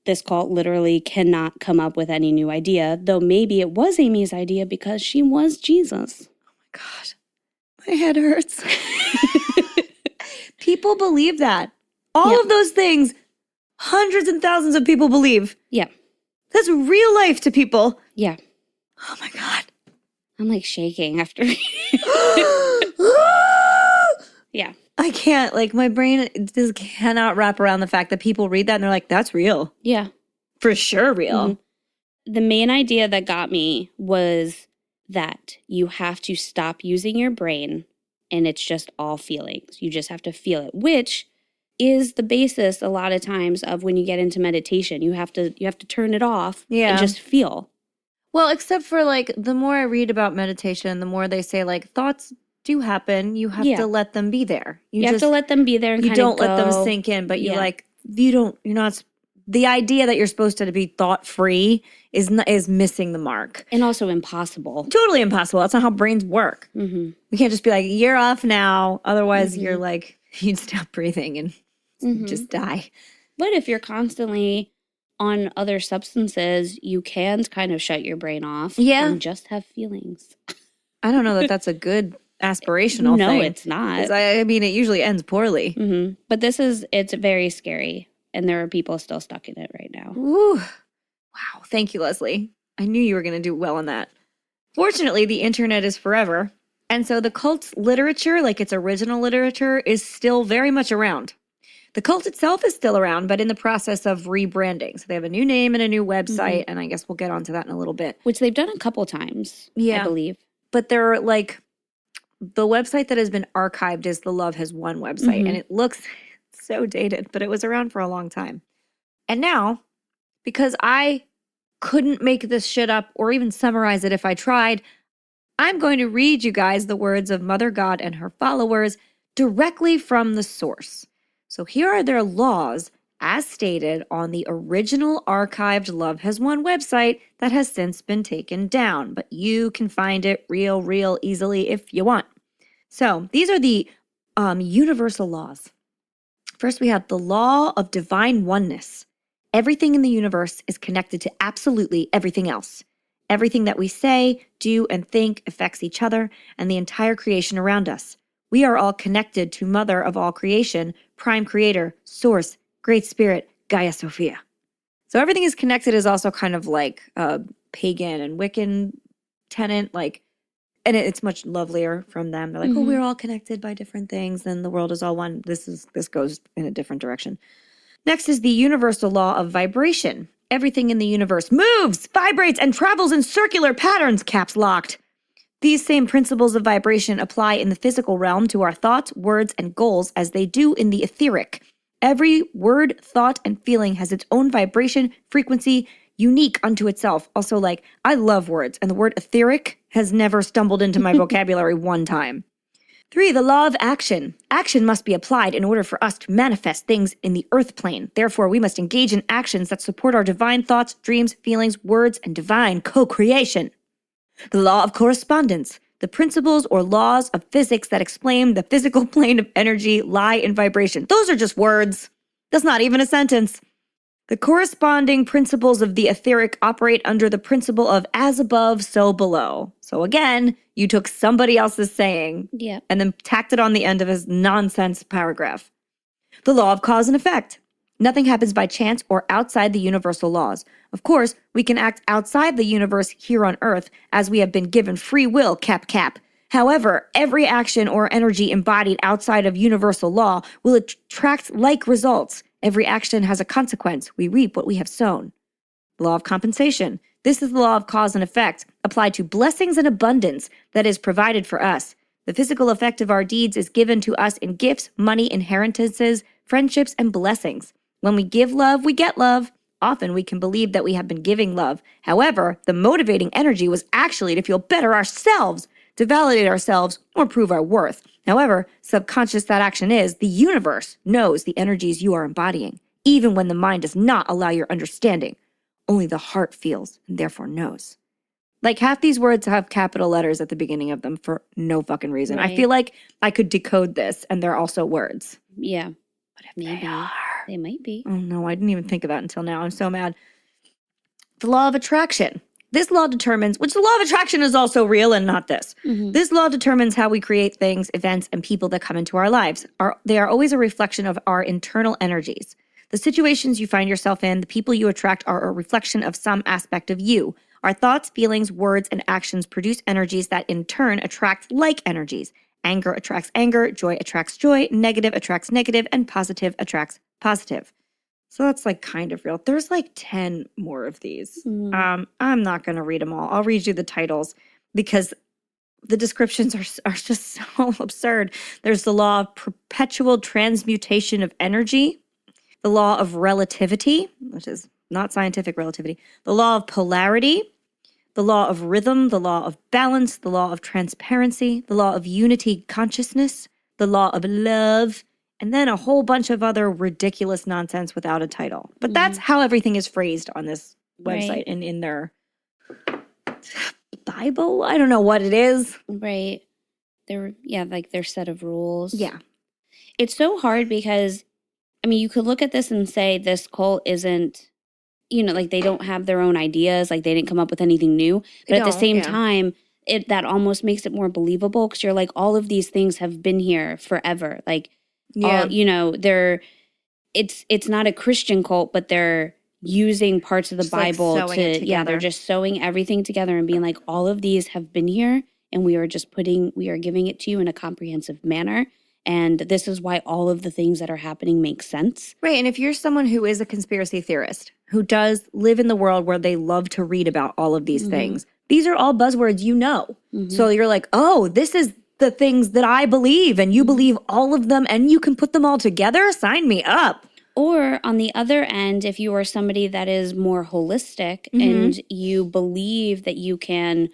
this cult literally cannot come up with any new idea, though maybe it was Amy's idea because she was Jesus. Oh my God. My head hurts. People believe that. All of those things, hundreds and thousands of people believe. Yeah. That's real life to people. Yeah. Oh my God. I'm like shaking after. Yeah. I can't, like, my brain just cannot wrap around the fact that people read that and they're like, that's real. Yeah. For sure real. Mm-hmm. The main idea that got me was that you have to stop using your brain and it's just all feelings. You just have to feel it, which is the basis a lot of times of when you get into meditation. You have to turn it off and just feel. Well, except for like the more I read about meditation, the more they say like thoughts do happen. You have to let them be there. You have to let them be there and you don't let them sink in, but you're not the idea that you're supposed to be thought free is missing the mark. And also impossible. Totally impossible. That's not how brains work. Mm-hmm. We can't just be like, you're off now. Otherwise you're like, you'd stop breathing and just die. But if you're constantly on other substances, you can kind of shut your brain off and just have feelings. I don't know that that's a good aspirational thing. No, it's not. I mean, it usually ends poorly. Mm-hmm. But it's very scary. And there are people still stuck in it right now. Ooh. Wow. Thank you, Leslie. I knew you were going to do well on that. Fortunately, the internet is forever. And so the cult's literature, like its original literature, is still very much around. The cult itself is still around, but in the process of rebranding. So they have a new name and a new website, and I guess we'll get onto that in a little bit. Which they've done a couple times, I believe. But they're like, the website that has been archived is the Love Has Won website, and it looks so dated, but it was around for a long time. And now, because I couldn't make this shit up or even summarize it if I tried, I'm going to read you guys the words of Mother God and her followers directly from the source. So here are their laws as stated on the original archived Love Has Won website that has since been taken down, but you can find it real easily if you want. So these are the universal laws. First, we have the law of divine oneness. Everything in the universe is connected to absolutely everything else. Everything that we say, do, and think affects each other and the entire creation around us. We are all connected to Mother of all creation, Prime Creator, Source, Great Spirit, Gaia Sophia. So everything is connected is also kind of like a pagan and Wiccan tenet, like, and it's much lovelier from them. They're like, oh, we're all connected by different things, and the world is all one. This goes in a different direction. Next is the universal law of vibration. Everything in the universe moves, vibrates, and travels in circular patterns, caps locked. These same principles of vibration apply in the physical realm to our thoughts, words, and goals as they do in the etheric. Every word, thought, and feeling has its own vibration, frequency, unique unto itself. Also, like, I love words, and the word etheric has never stumbled into my vocabulary one time. 3, the law of action. Action must be applied in order for us to manifest things in the earth plane. Therefore, we must engage in actions that support our divine thoughts, dreams, feelings, words, and divine co-creation. The law of correspondence. The principles or laws of physics that explain the physical plane of energy lie in vibration. Those are just words. That's not even a sentence. The corresponding principles of the etheric operate under the principle of as above, so below. So again, you took somebody else's saying and then tacked it on the end of his nonsense paragraph. The law of cause and effect. Nothing happens by chance or outside the universal laws. Of course, we can act outside the universe here on Earth as we have been given free will, cap. However, every action or energy embodied outside of universal law will attract like results. Every action has a consequence. We reap what we have sown. Law of compensation. This is the law of cause and effect, applied to blessings and abundance that is provided for us. The physical effect of our deeds is given to us in gifts, money, inheritances, friendships, and blessings. When we give love, we get love. Often we can believe that we have been giving love. However, the motivating energy was actually to feel better ourselves, to validate ourselves, or prove our worth. However subconscious that action is, the universe knows the energies you are embodying, even when the mind does not allow your understanding. Only the heart feels and therefore knows. Like, half these words have capital letters at the beginning of them for no fucking reason. Right. I feel like I could decode this and they're also words. Yeah. But if Maybe. they are. They might be. Oh no, I didn't even think of that until now. I'm so mad. The law of attraction. This law determines, which the law of attraction is also real and not this. Mm-hmm. This law determines how we create things, events, and people that come into our lives. They are always a reflection of our internal energies. The situations you find yourself in, the people you attract are a reflection of some aspect of you. Our thoughts, feelings, words, and actions produce energies that in turn attract like energies. Anger attracts anger, joy attracts joy, negative attracts negative, and positive attracts positive. So that's like kind of real. There's like 10 more of these. I'm not going to read them all. I'll read you the titles because the descriptions are just so absurd. There's the law of perpetual transmutation of energy, the law of relativity, which is not scientific relativity, the law of polarity, the law of rhythm, the law of balance, the law of transparency, the law of unity consciousness, the law of love, and then a whole bunch of other ridiculous nonsense without a title. But that's how everything is phrased on this website and in their Bible. I don't know what it is. Right. Like their set of rules. Yeah. It's so hard because, I mean, you could look at this and say this cult isn't, like they don't have their own ideas, like they didn't come up with anything new. But at the same time, that almost makes it more believable because you're like, all of these things have been here forever. Like, it's not a Christian cult, but they're using parts of the Bible they're just sewing everything together and being like, all of these have been here and we are giving it to you in a comprehensive manner. And this is why all of the things that are happening make sense. Right. And if you're someone who is a conspiracy theorist, who does live in the world where they love to read about all of these things, these are all buzzwords So you're like, oh, this is the things that I believe and you believe all of them and you can put them all together? Sign me up. Or on the other end, if you are somebody that is more holistic and you believe that you can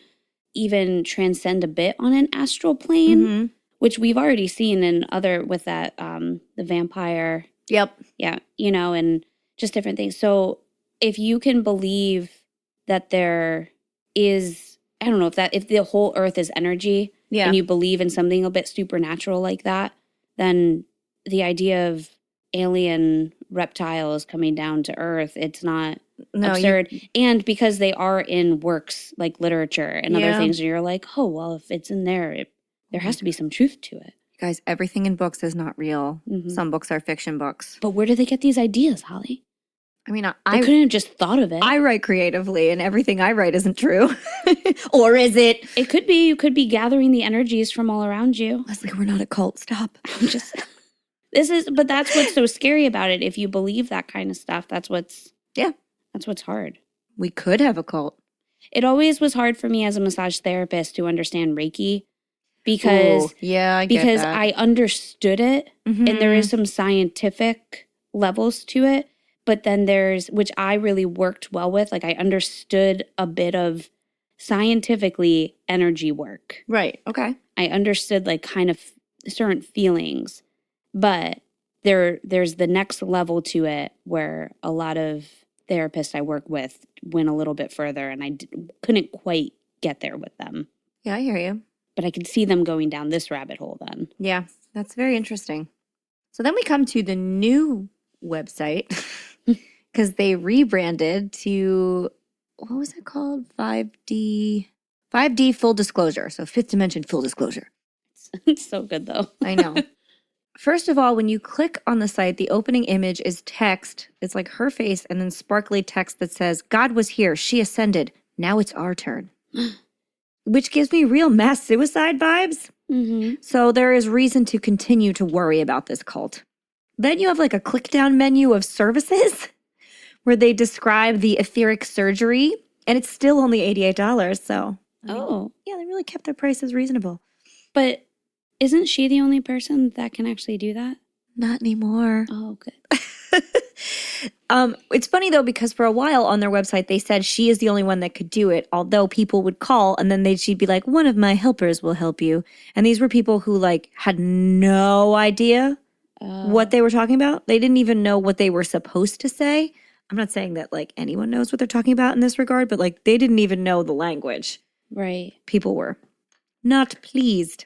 even transcend a bit on an astral plane, which we've already seen in with that, the vampire. Yep. Yeah. And just different things. So if you can believe that there is, I don't know if the whole earth is energy and you believe in something a bit supernatural like that, then the idea of alien reptiles coming down to earth, it's not absurd. And because they are in works like literature and other things, you're like, oh, well, if it's in there, there has to be some truth to it. Guys, everything in books is not real. Some books are fiction books. But where do they get these ideas, Holly? I mean, I couldn't have just thought of it. I write creatively and everything I write isn't true. Or is it? It could be. You could be gathering the energies from all around you. Leslie, we're not a cult. Stop. I'm just... But that's what's so scary about it. If you believe that kind of stuff, that's what's hard. We could have a cult. It always was hard for me as a massage therapist to understand Reiki because I understood it and there is some scientific levels to it, but then which I really worked well with, like I understood a bit of scientifically energy work. Right. Okay. I understood like kind of certain feelings. But there's the next level to it where a lot of therapists I work with went a little bit further and I couldn't quite get there with them. Yeah, I hear you. But I could see them going down this rabbit hole then. Yeah, that's very interesting. So then we come to the new website because they rebranded to, what was it called? 5D Full Disclosure. So Fifth Dimension Full Disclosure. It's so good though. I know. First of all, when you click on the site, the opening image is text. It's like her face and then sparkly text that says, God was here. She ascended. Now it's our turn. Which gives me real mass suicide vibes. So there is reason to continue to worry about this cult. Then you have like a click down menu of services where they describe the etheric surgery And it's still only $88, so. Yeah, they really kept their prices reasonable. But isn't she the only person that can actually do that? Not anymore. Oh, good. It's funny, though, because for a while on their website, they said she is the only one that could do it, although people would call and then she'd be like, one of my helpers will help you. And these were people who, like, had no idea what they were talking about. They didn't even know what they were supposed to say. I'm not saying that, like, anyone knows what they're talking about in this regard, but, like, they didn't even know the language. Right. People were not pleased.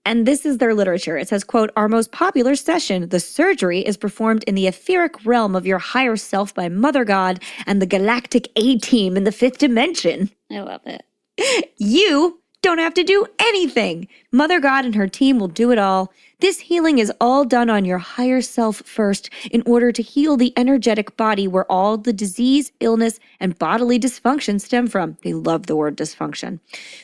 And this is their literature. It says, quote, our most popular session, the surgery, is performed in the etheric realm of your higher self by Mother God and the galactic A-team in the 5th dimension. I love it. You don't have to do anything. Mother God and her team will do it all. This healing is all done on your higher self first in order to heal the energetic body where all the disease, illness, and bodily dysfunction stem from. They love the word dysfunction.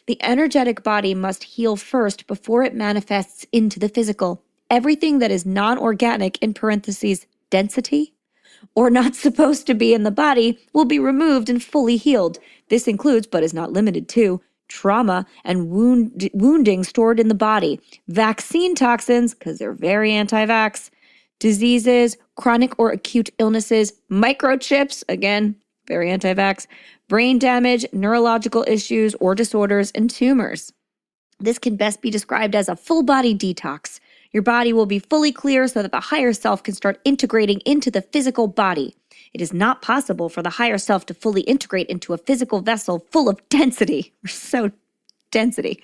The energetic body must heal first before it manifests into the physical. Everything that is non-organic, in parentheses, density, or not supposed to be in the body will be removed and fully healed. This includes, but is not limited to, trauma and wounding stored in the body, vaccine toxins, because they're very anti-vax, diseases, chronic or acute illnesses, microchips, again, very anti-vax, brain damage, neurological issues or disorders, and tumors. This can best be described as a full body detox. Your body will be fully clear so that the higher self can start integrating into the physical body. It is not possible for the higher self to fully integrate into a physical vessel full of density. We're so density.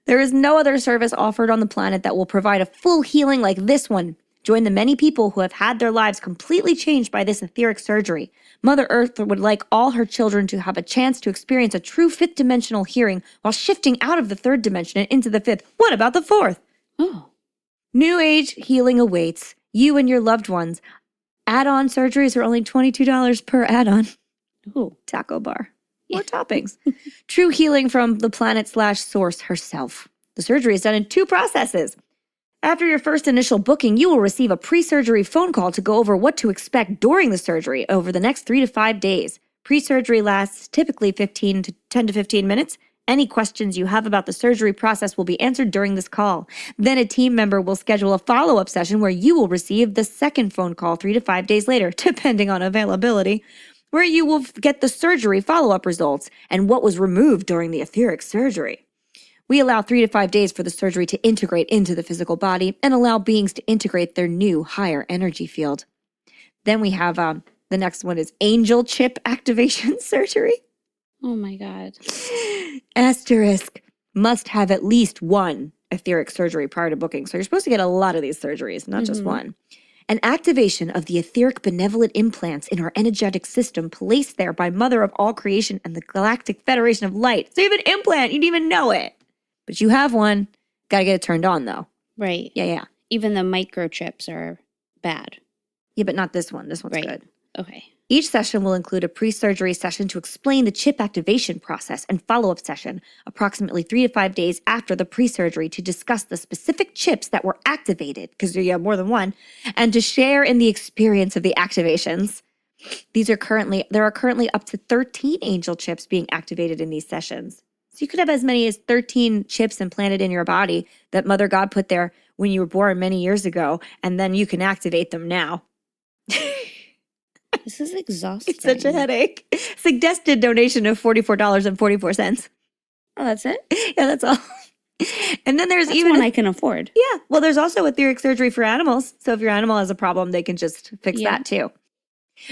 There is no other service offered on the planet that will provide a full healing like this one. Join the many people who have had their lives completely changed by this etheric surgery. Mother Earth would like all her children to have a chance to experience a true 5th dimensional healing while shifting out of the 3rd dimension and into the 5th. What about the 4th? Oh. New age healing awaits you and your loved ones. Add-on surgeries are only $22 per add-on. Ooh. Taco bar. More toppings. True healing from the planet/source herself. The surgery is done in 2 processes. After your first initial booking, you will receive a pre-surgery phone call to go over what to expect during the surgery over the next 3 to 5 days. Pre-surgery lasts typically 10 to 15 minutes. Any questions you have about the surgery process will be answered during this call. Then a team member will schedule a follow-up session where you will receive the second phone call 3 to 5 days later, depending on availability, where you will get the surgery follow-up results and what was removed during the etheric surgery. We allow 3 to 5 days for the surgery to integrate into the physical body and allow beings to integrate their new higher energy field. Then we have the next one is angel chip activation surgery. Oh my God. Asterisk, must have at least one etheric surgery prior to booking. So you're supposed to get a lot of these surgeries, not just one. An activation of the etheric benevolent implants in our energetic system placed there by Mother of all creation and the Galactic Federation of Light. So you have an implant, you didn't even know it. But you have one. Got to get it turned on, though. Right. Yeah. Even the microchips are bad. Yeah, but not this one. This one's good. Okay. Each session will include a pre-surgery session to explain the chip activation process and follow-up session approximately 3 to 5 days after the pre-surgery to discuss the specific chips that were activated, because you have more than one, and to share in the experience of the activations. There are currently up to 13 angel chips being activated in these sessions. So you could have as many as 13 chips implanted in your body that Mother God put there when you were born many years ago, and then you can activate them now. This is exhausting. It's such a headache. Suggested donation of $44.44. Oh, that's it? Yeah, that's all. And then there's even one I can afford. Yeah. Well, there's also etheric surgery for animals. So if your animal has a problem, they can just fix that too.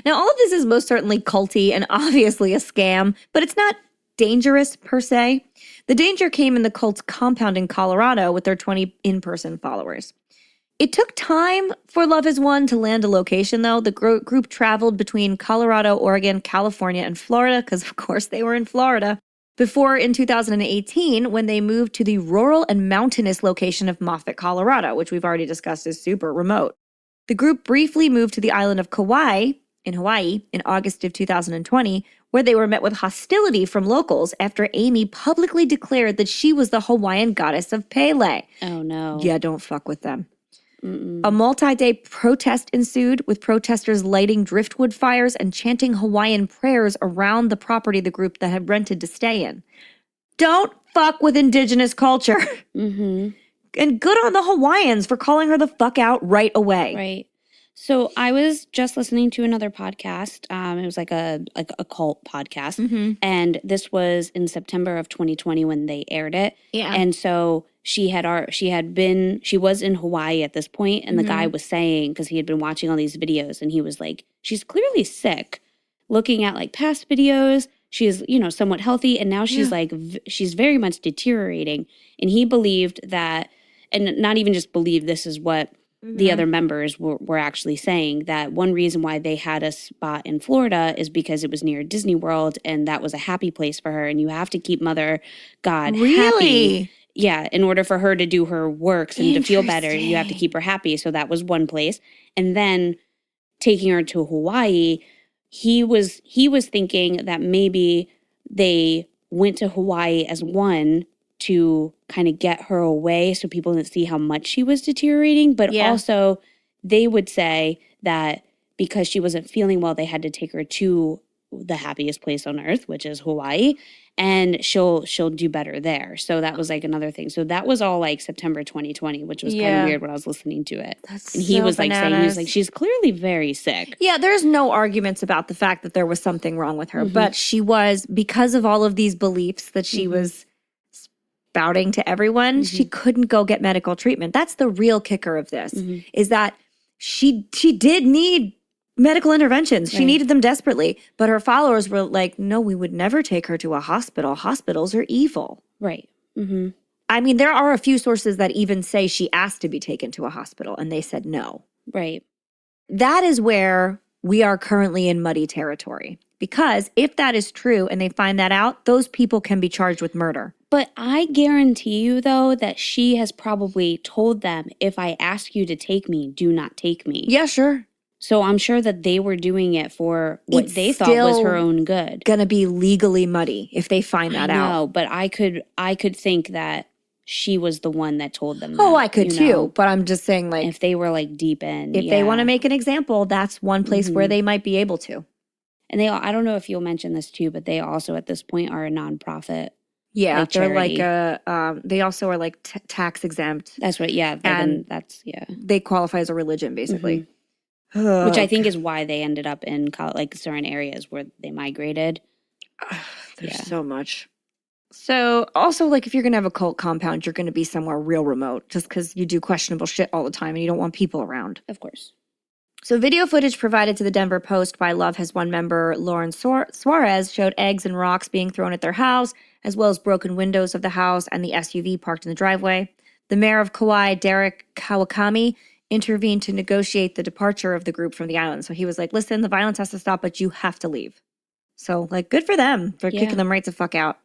Now, all of this is most certainly culty and obviously a scam, but it's not dangerous per se. The danger came in the cult's compound in Colorado with their 20 in-person followers. It took time for Love Is One to land a location, though. The group traveled between Colorado, Oregon, California, and Florida, because of course they were in Florida, before in 2018 when they moved to the rural and mountainous location of Moffett, Colorado, which we've already discussed is super remote. The group briefly moved to the island of Kauai in Hawaii in August of 2020, where they were met with hostility from locals after Amy publicly declared that she was the Hawaiian goddess of Pele. Oh, no. Yeah, don't fuck with them. A multi-day protest ensued, with protesters lighting driftwood fires and chanting Hawaiian prayers around the property the group that had rented to stay in. Don't fuck with indigenous culture. Mm-hmm. And good on the Hawaiians for calling her the fuck out right away. Right. So I was just listening to another podcast. It was like a cult podcast. And this was in September of 2020 when they aired it. Yeah. And so she was in Hawaii at this point, and the guy was saying, because he had been watching all these videos, and he was like, she's clearly sick. Looking at like past videos, she is, somewhat healthy, and now she's like, she's very much deteriorating. And he believed that, and not even just believed, this is what the other members were actually saying, that one reason why they had a spot in Florida is because it was near Disney World, and that was a happy place for her, and you have to keep Mother God happy. Yeah, in order for her to do her works and to feel better, you have to keep her happy. So that was one place. And then taking her to Hawaii, he was thinking that maybe they went to Hawaii as one to kind of get her away so people didn't see how much she was deteriorating. But also they would say that because she wasn't feeling well, they had to take her to the happiest place on earth, which is Hawaii, and she'll do better there. So that was like another thing. So that was all like September 2020, which was kind of weird when I was listening to it. And he was like saying, he was like, she's clearly very sick. Yeah, there's no arguments about the fact that there was something wrong with her, but she was, because of all of these beliefs that she was spouting to everyone, she couldn't go get medical treatment. That's the real kicker of this, is that she did need medical interventions. She needed them desperately, but her followers were like, no, we would never take her to a hospital. Hospitals are evil. Right. I mean, there are a few sources that even say she asked to be taken to a hospital and they said no. Right. That is where we are currently in muddy territory, because if that is true and they find that out, those people can be charged with murder. But I guarantee you, though, that she has probably told them, if I ask you to take me, do not take me. Yeah, sure. So I'm sure that they were doing it for what they thought was her own good. Gonna be legally muddy if they find that out. No, but I could think that she was the one that told them that. Oh, I could too, but I'm just saying, like, if they were like deep in. If they want to make an example, that's one place where they might be able to. And I don't know if you'll mention this too, but they also at this point are a nonprofit. Yeah, they're like they also are like tax exempt. That's what, and they qualify as a religion basically. Which I think is why they ended up in like certain areas where they migrated. There's so much. So also, like, if you're going to have a cult compound, you're going to be somewhere real remote just because you do questionable shit all the time and you don't want people around. Of course. So video footage provided to the Denver Post by Love Has Won member Lauren Suarez showed eggs and rocks being thrown at their house, as well as broken windows of the house and the SUV parked in the driveway. The mayor of Kauai, Derek Kawakami, intervened to negotiate the departure of the group from the island. So he was like, listen, the violence has to stop, but you have to leave. So, like, good for them for kicking them right the fuck out.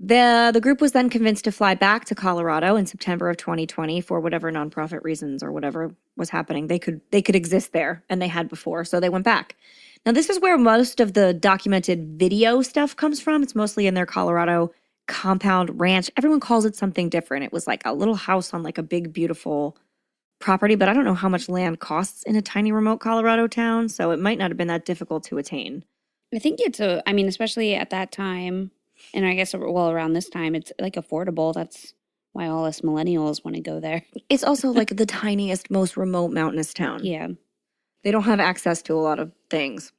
The group was then convinced to fly back to Colorado in September of 2020 for whatever nonprofit reasons or whatever was happening. They could exist there, and they had before, so they went back. Now, this is where most of the documented video stuff comes from. It's mostly in their Colorado compound ranch. Everyone calls it something different. It was like a little house on like a big, beautiful property, but I don't know how much land costs in a tiny remote Colorado town, so it might not have been that difficult to attain. I think especially at that time, and I guess, around this time, it's like affordable. That's why all us millennials want to go there. It's also like the tiniest, most remote mountainous town. Yeah. They don't have access to a lot of things.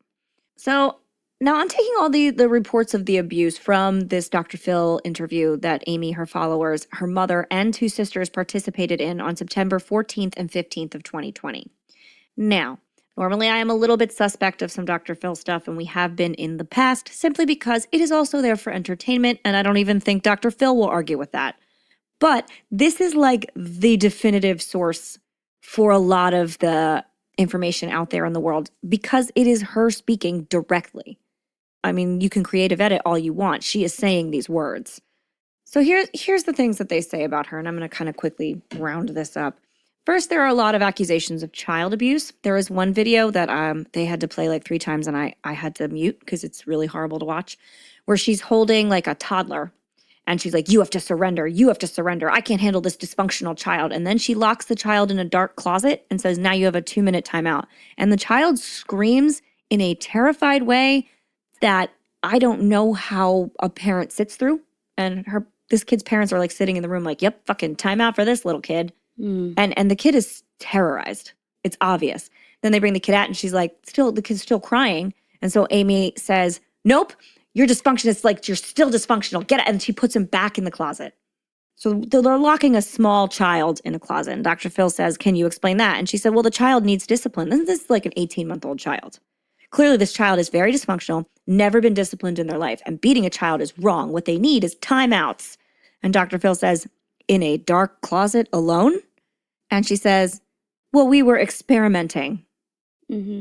So now I'm taking all the reports of the abuse from this Dr. Phil interview that Amy, her followers, her mother, and two sisters participated in on September 14th and 15th of 2020. Now, normally I am a little bit suspect of some Dr. Phil stuff, and we have been in the past, simply because it is also there for entertainment, and I don't even think Dr. Phil will argue with that. But this is like the definitive source for a lot of the information out there in the world, because it is her speaking directly. I mean, you can creative edit all you want. She is saying these words. So here's the things that they say about her, and I'm going to kind of quickly round this up. First, there are a lot of accusations of child abuse. There is one video that they had to play like 3 times, and I had to mute because it's really horrible to watch, where she's holding like a toddler, And she's like, you have to surrender. You have to surrender. I can't handle this dysfunctional child. And then she locks the child in a dark closet and says, now you have a 2-minute timeout. And the child screams in a terrified way that I don't know how a parent sits through. And this kid's parents are like sitting in the room like, yep, fucking timeout for this little kid. And the kid is terrorized. It's obvious. Then they bring the kid out and she's like, the kid's still crying. And so Amy says, nope, you're dysfunctional. It's like, you're still dysfunctional. Get it. And she puts him back in the closet. So they're locking a small child in a closet. And Dr. Phil says, can you explain that? And she said, well, the child needs discipline. This is like an 18-month-old child. Clearly, this child is very dysfunctional, never been disciplined in their life. And beating a child is wrong. What they need is timeouts. And Dr. Phil says, in a dark closet alone? And she says, well, we were experimenting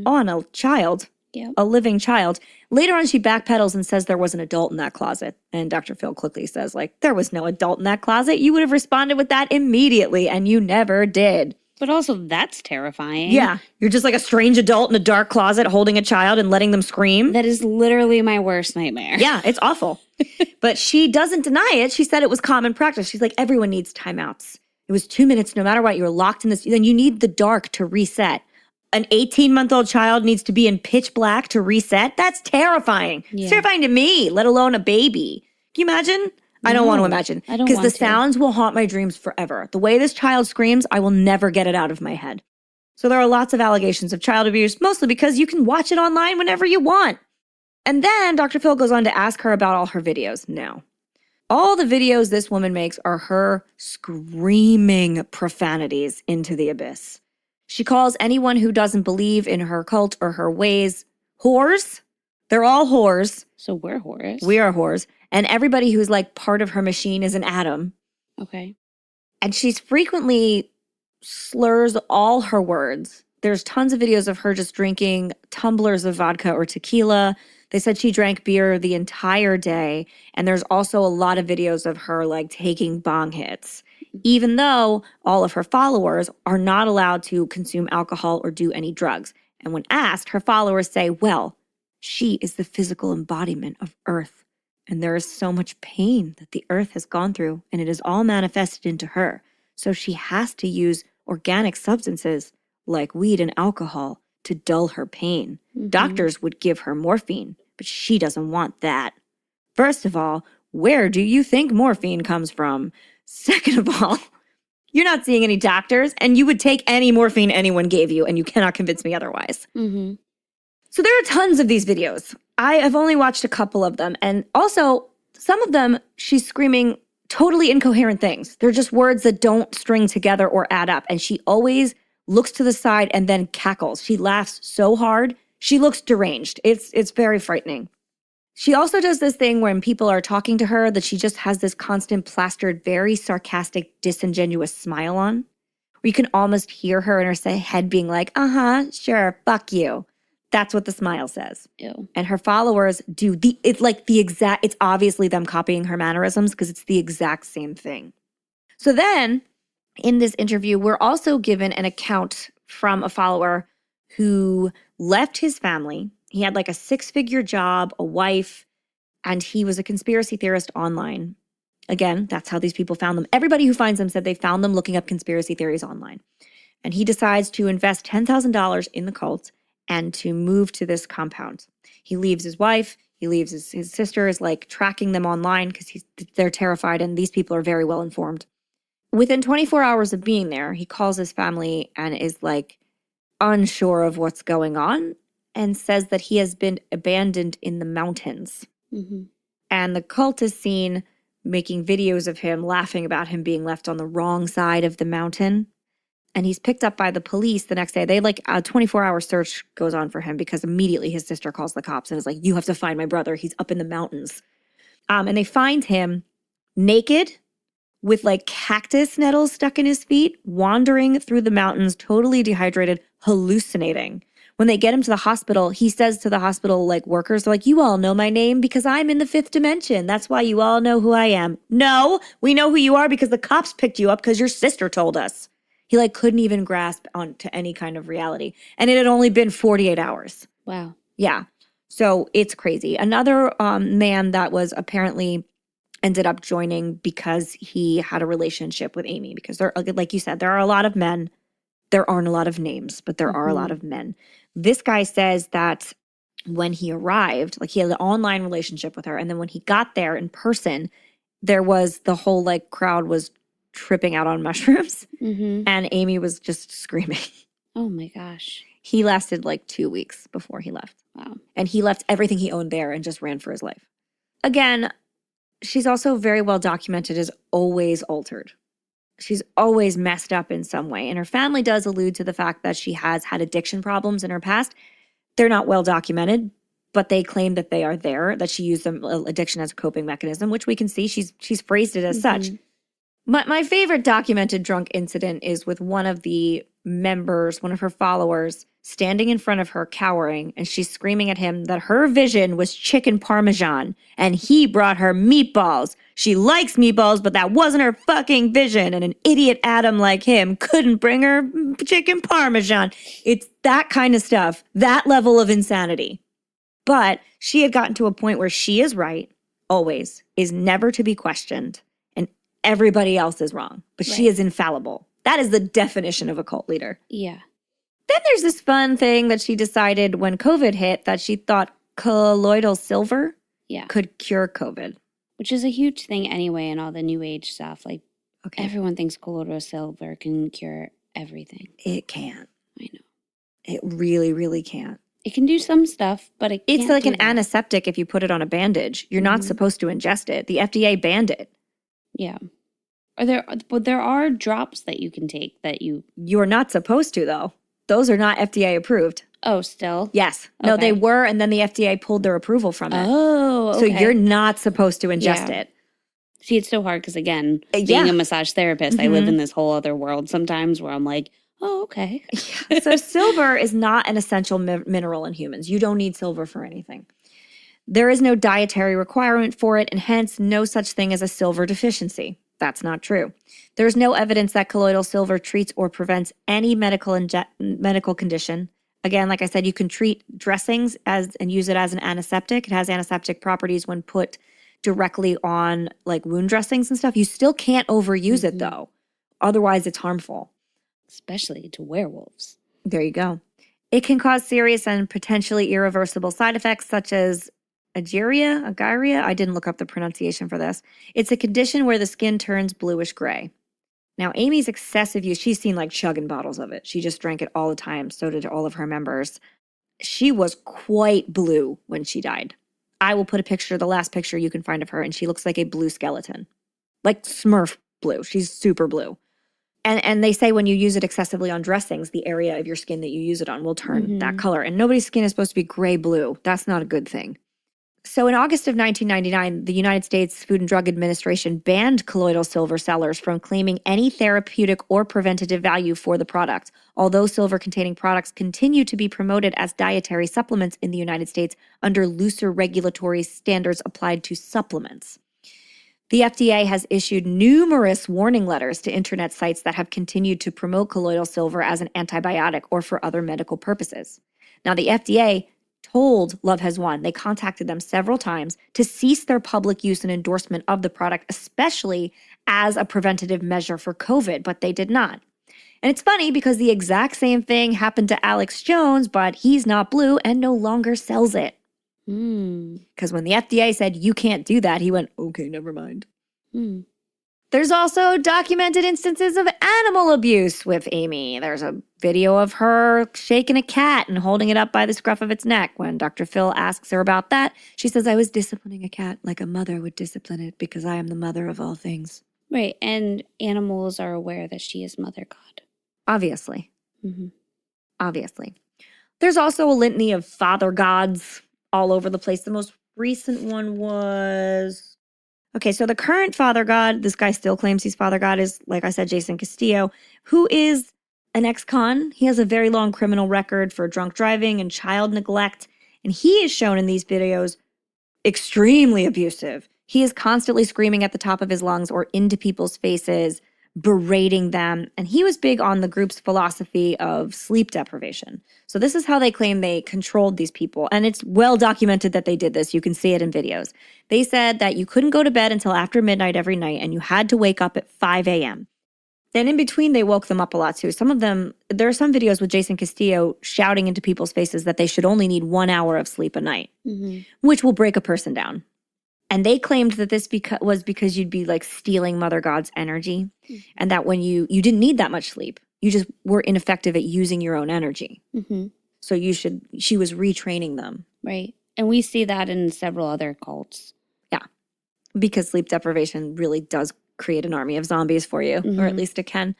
on a child, a living child. Later on, she backpedals and says there was an adult in that closet. And Dr. Phil quickly says, like, there was no adult in that closet. You would have responded with that immediately, and you never did. But also, that's terrifying. Yeah. You're just like a strange adult in a dark closet holding a child and letting them scream. That is literally my worst nightmare. Yeah, it's awful. But she doesn't deny it. She said it was common practice. She's like, everyone needs timeouts. It was 2 minutes no matter what. You were locked in this. Then you need the dark to reset. An 18-month-old child needs to be in pitch black to reset. That's terrifying. Yeah. It's terrifying to me, let alone a baby. Can you imagine? I don't want to imagine. I don't because the sounds will haunt my dreams forever. The way this child screams, I will never get it out of my head. So there are lots of allegations of child abuse, mostly because you can watch it online whenever you want. And then Dr. Phil goes on to ask her about all her videos. Now, all the videos this woman makes are her screaming profanities into the abyss. She calls anyone who doesn't believe in her cult or her ways whores. They're all whores. So we're whores. We are whores. And everybody who's like part of her machine is an atom. Okay. And she's frequently slurs all her words. There's tons of videos of her just drinking tumblers of vodka or tequila. They said she drank beer the entire day. And there's also a lot of videos of her like taking bong hits, even though all of her followers are not allowed to consume alcohol or do any drugs. And when asked, her followers say, well, she is the physical embodiment of Earth. And there is so much pain that the Earth has gone through, and it is all manifested into her. So she has to use organic substances like weed and alcohol to dull her pain. Doctors would give her morphine, but she doesn't want that. First of all, where do you think morphine comes from? Second of all, you're not seeing any doctors, and you would take any morphine anyone gave you, and you cannot convince me otherwise. So there are tons of these videos. I have only watched a couple of them. And also, some of them, she's screaming totally incoherent things. They're just words that don't string together or add up. And she always looks to the side and then cackles. She laughs so hard. She looks deranged. It's very frightening. She also does this thing when people are talking to her that she just has this constant plastered, very sarcastic, disingenuous smile on. Where you can almost hear her in her head being like, sure, fuck you. That's what the smile says. Ew. And her followers do it's obviously them copying her mannerisms because it's the exact same thing. So then in this interview, we're also given an account from a follower who left his family. He had like a 6-figure job, a wife, and he was a conspiracy theorist online. Again, that's how these people found them. Everybody who finds them said they found them looking up conspiracy theories online. And he decides to invest $10,000 in the cult and to move to this compound. He leaves his wife, he leaves his sister is like tracking them online because they're terrified and these people are very well informed. Within 24 hours of being there, he calls his family and is like unsure of what's going on and says that he has been abandoned in the mountains. And the cult is seen making videos of him, laughing about him being left on the wrong side of the mountain. And he's picked up by the police the next day. They like a 24-hour search goes on for him because immediately his sister calls the cops and is like, you have to find my brother. He's up in the mountains. And they find him naked with like cactus nettles stuck in his feet, wandering through the mountains, totally dehydrated, hallucinating. When they get him to the hospital, he says to the hospital like workers, they're like, you all know my name because I'm in the 5th dimension. That's why you all know who I am. No, we know who you are because the cops picked you up because your sister told us. He like couldn't even grasp onto any kind of reality. And it had only been 48 hours. Wow. Yeah. So it's crazy. Another man that was apparently ended up joining because he had a relationship with Amy. Because there, like you said, there are a lot of men. There aren't a lot of names, but there are a lot of men. This guy says that when he arrived, like he had an online relationship with her. And then when he got there in person, there was the whole like crowd was tripping out on mushrooms. And Amy was just screaming. Oh my gosh. He lasted like 2 weeks before he left. Wow. And he left everything he owned there and just ran for his life. Again, she's also very well documented as always altered. She's always messed up in some way. And her family does allude to the fact that she has had addiction problems in her past. They're not well documented, but they claim that they are there, that she used addiction as a coping mechanism, which we can see she's phrased it as such. My favorite documented drunk incident is with one of the members, one of her followers, standing in front of her cowering, and she's screaming at him that her vision was chicken parmesan, and he brought her meatballs. She likes meatballs, but that wasn't her fucking vision, and an idiot Adam like him couldn't bring her chicken parmesan. It's that kind of stuff, that level of insanity. But she had gotten to a point where she is right, always, is never to be questioned, and everybody else is wrong. But she is infallible. That is the definition of a cult leader. Yeah. Then there's this fun thing that she decided when COVID hit that she thought colloidal silver could cure COVID. Which is a huge thing anyway in all the new age stuff. Like, everyone thinks colloidal silver can cure everything. It can't. I know. It really, really can't. It can do some stuff, but it's like an antiseptic if you put it on a bandage. You're not supposed to ingest it. The FDA banned it. Yeah. But there are drops that you can take that You're not supposed to, though. Those are not FDA approved. Oh, still? Yes. No, they were, and then the FDA pulled their approval from it. Oh, okay. So you're not supposed to ingest it. See, it's so hard because, again, being a massage therapist, I live in this whole other world sometimes where I'm like, oh, okay. So silver is not an essential mineral in humans. You don't need silver for anything. There is no dietary requirement for it, and hence no such thing as a silver deficiency. That's not true. There's no evidence that colloidal silver treats or prevents any medical condition. Again, like I said, you can treat dressings and use it as an antiseptic. It has antiseptic properties when put directly on like wound dressings and stuff. You still can't overuse it though. Otherwise, it's harmful. Especially to werewolves. There you go. It can cause serious and potentially irreversible side effects such as agyria. I didn't look up the pronunciation for this. It's a condition where the skin turns bluish gray. Now, Amy's excessive use, she's seen like chugging bottles of it. She just drank it all the time. So did all of her members. She was quite blue when she died. I will put a picture, the last picture you can find of her, and she looks like a blue skeleton. Like Smurf blue. She's super blue. And they say when you use it excessively on dressings, the area of your skin that you use it on will turn that color. And nobody's skin is supposed to be gray-blue. That's not a good thing. So in August of 1999, the United States Food and Drug Administration banned colloidal silver sellers from claiming any therapeutic or preventative value for the product, although silver-containing products continue to be promoted as dietary supplements in the United States under looser regulatory standards applied to supplements. The FDA has issued numerous warning letters to internet sites that have continued to promote colloidal silver as an antibiotic or for other medical purposes. Now, the FDA told Love Has Won, they contacted them several times to cease their public use and endorsement of the product, especially as a preventative measure for COVID, but they did not. And it's funny because the exact same thing happened to Alex Jones, but he's not blue and no longer sells it. Because when the FDA said, you can't do that, he went, okay, never mind. There's also documented instances of animal abuse with Amy. There's a video of her shaking a cat and holding it up by the scruff of its neck. When Dr. Phil asks her about that, she says, I was disciplining a cat like a mother would discipline it because I am the mother of all things. Right, and animals are aware that she is Mother God. Obviously. Obviously. There's also a litany of father gods all over the place. The most recent one was... Okay, so the current father god, this guy still claims he's father god, is, like I said, Jason Castillo, who is an ex-con. He has a very long criminal record for drunk driving and child neglect, and he is shown in these videos extremely abusive. He is constantly screaming at the top of his lungs or into people's faces, berating them. And he was big on the group's philosophy of sleep deprivation. So this is how they claim they controlled these people. And it's well documented that they did this. You can see it in videos. They said that you couldn't go to bed until after midnight every night, and you had to wake up at 5 a.m. Then in between, they woke them up a lot too. Some of them, there are some videos with Jason Castillo shouting into people's faces that they should only need 1 hour of sleep a night, which will break a person down. And they claimed that this was because you'd be like stealing Mother God's energy, and that when you didn't need that much sleep, you just were ineffective at using your own energy. So she was retraining them. Right. And we see that in several other cults. Yeah. Because sleep deprivation really does create an army of zombies for you, or at least it can.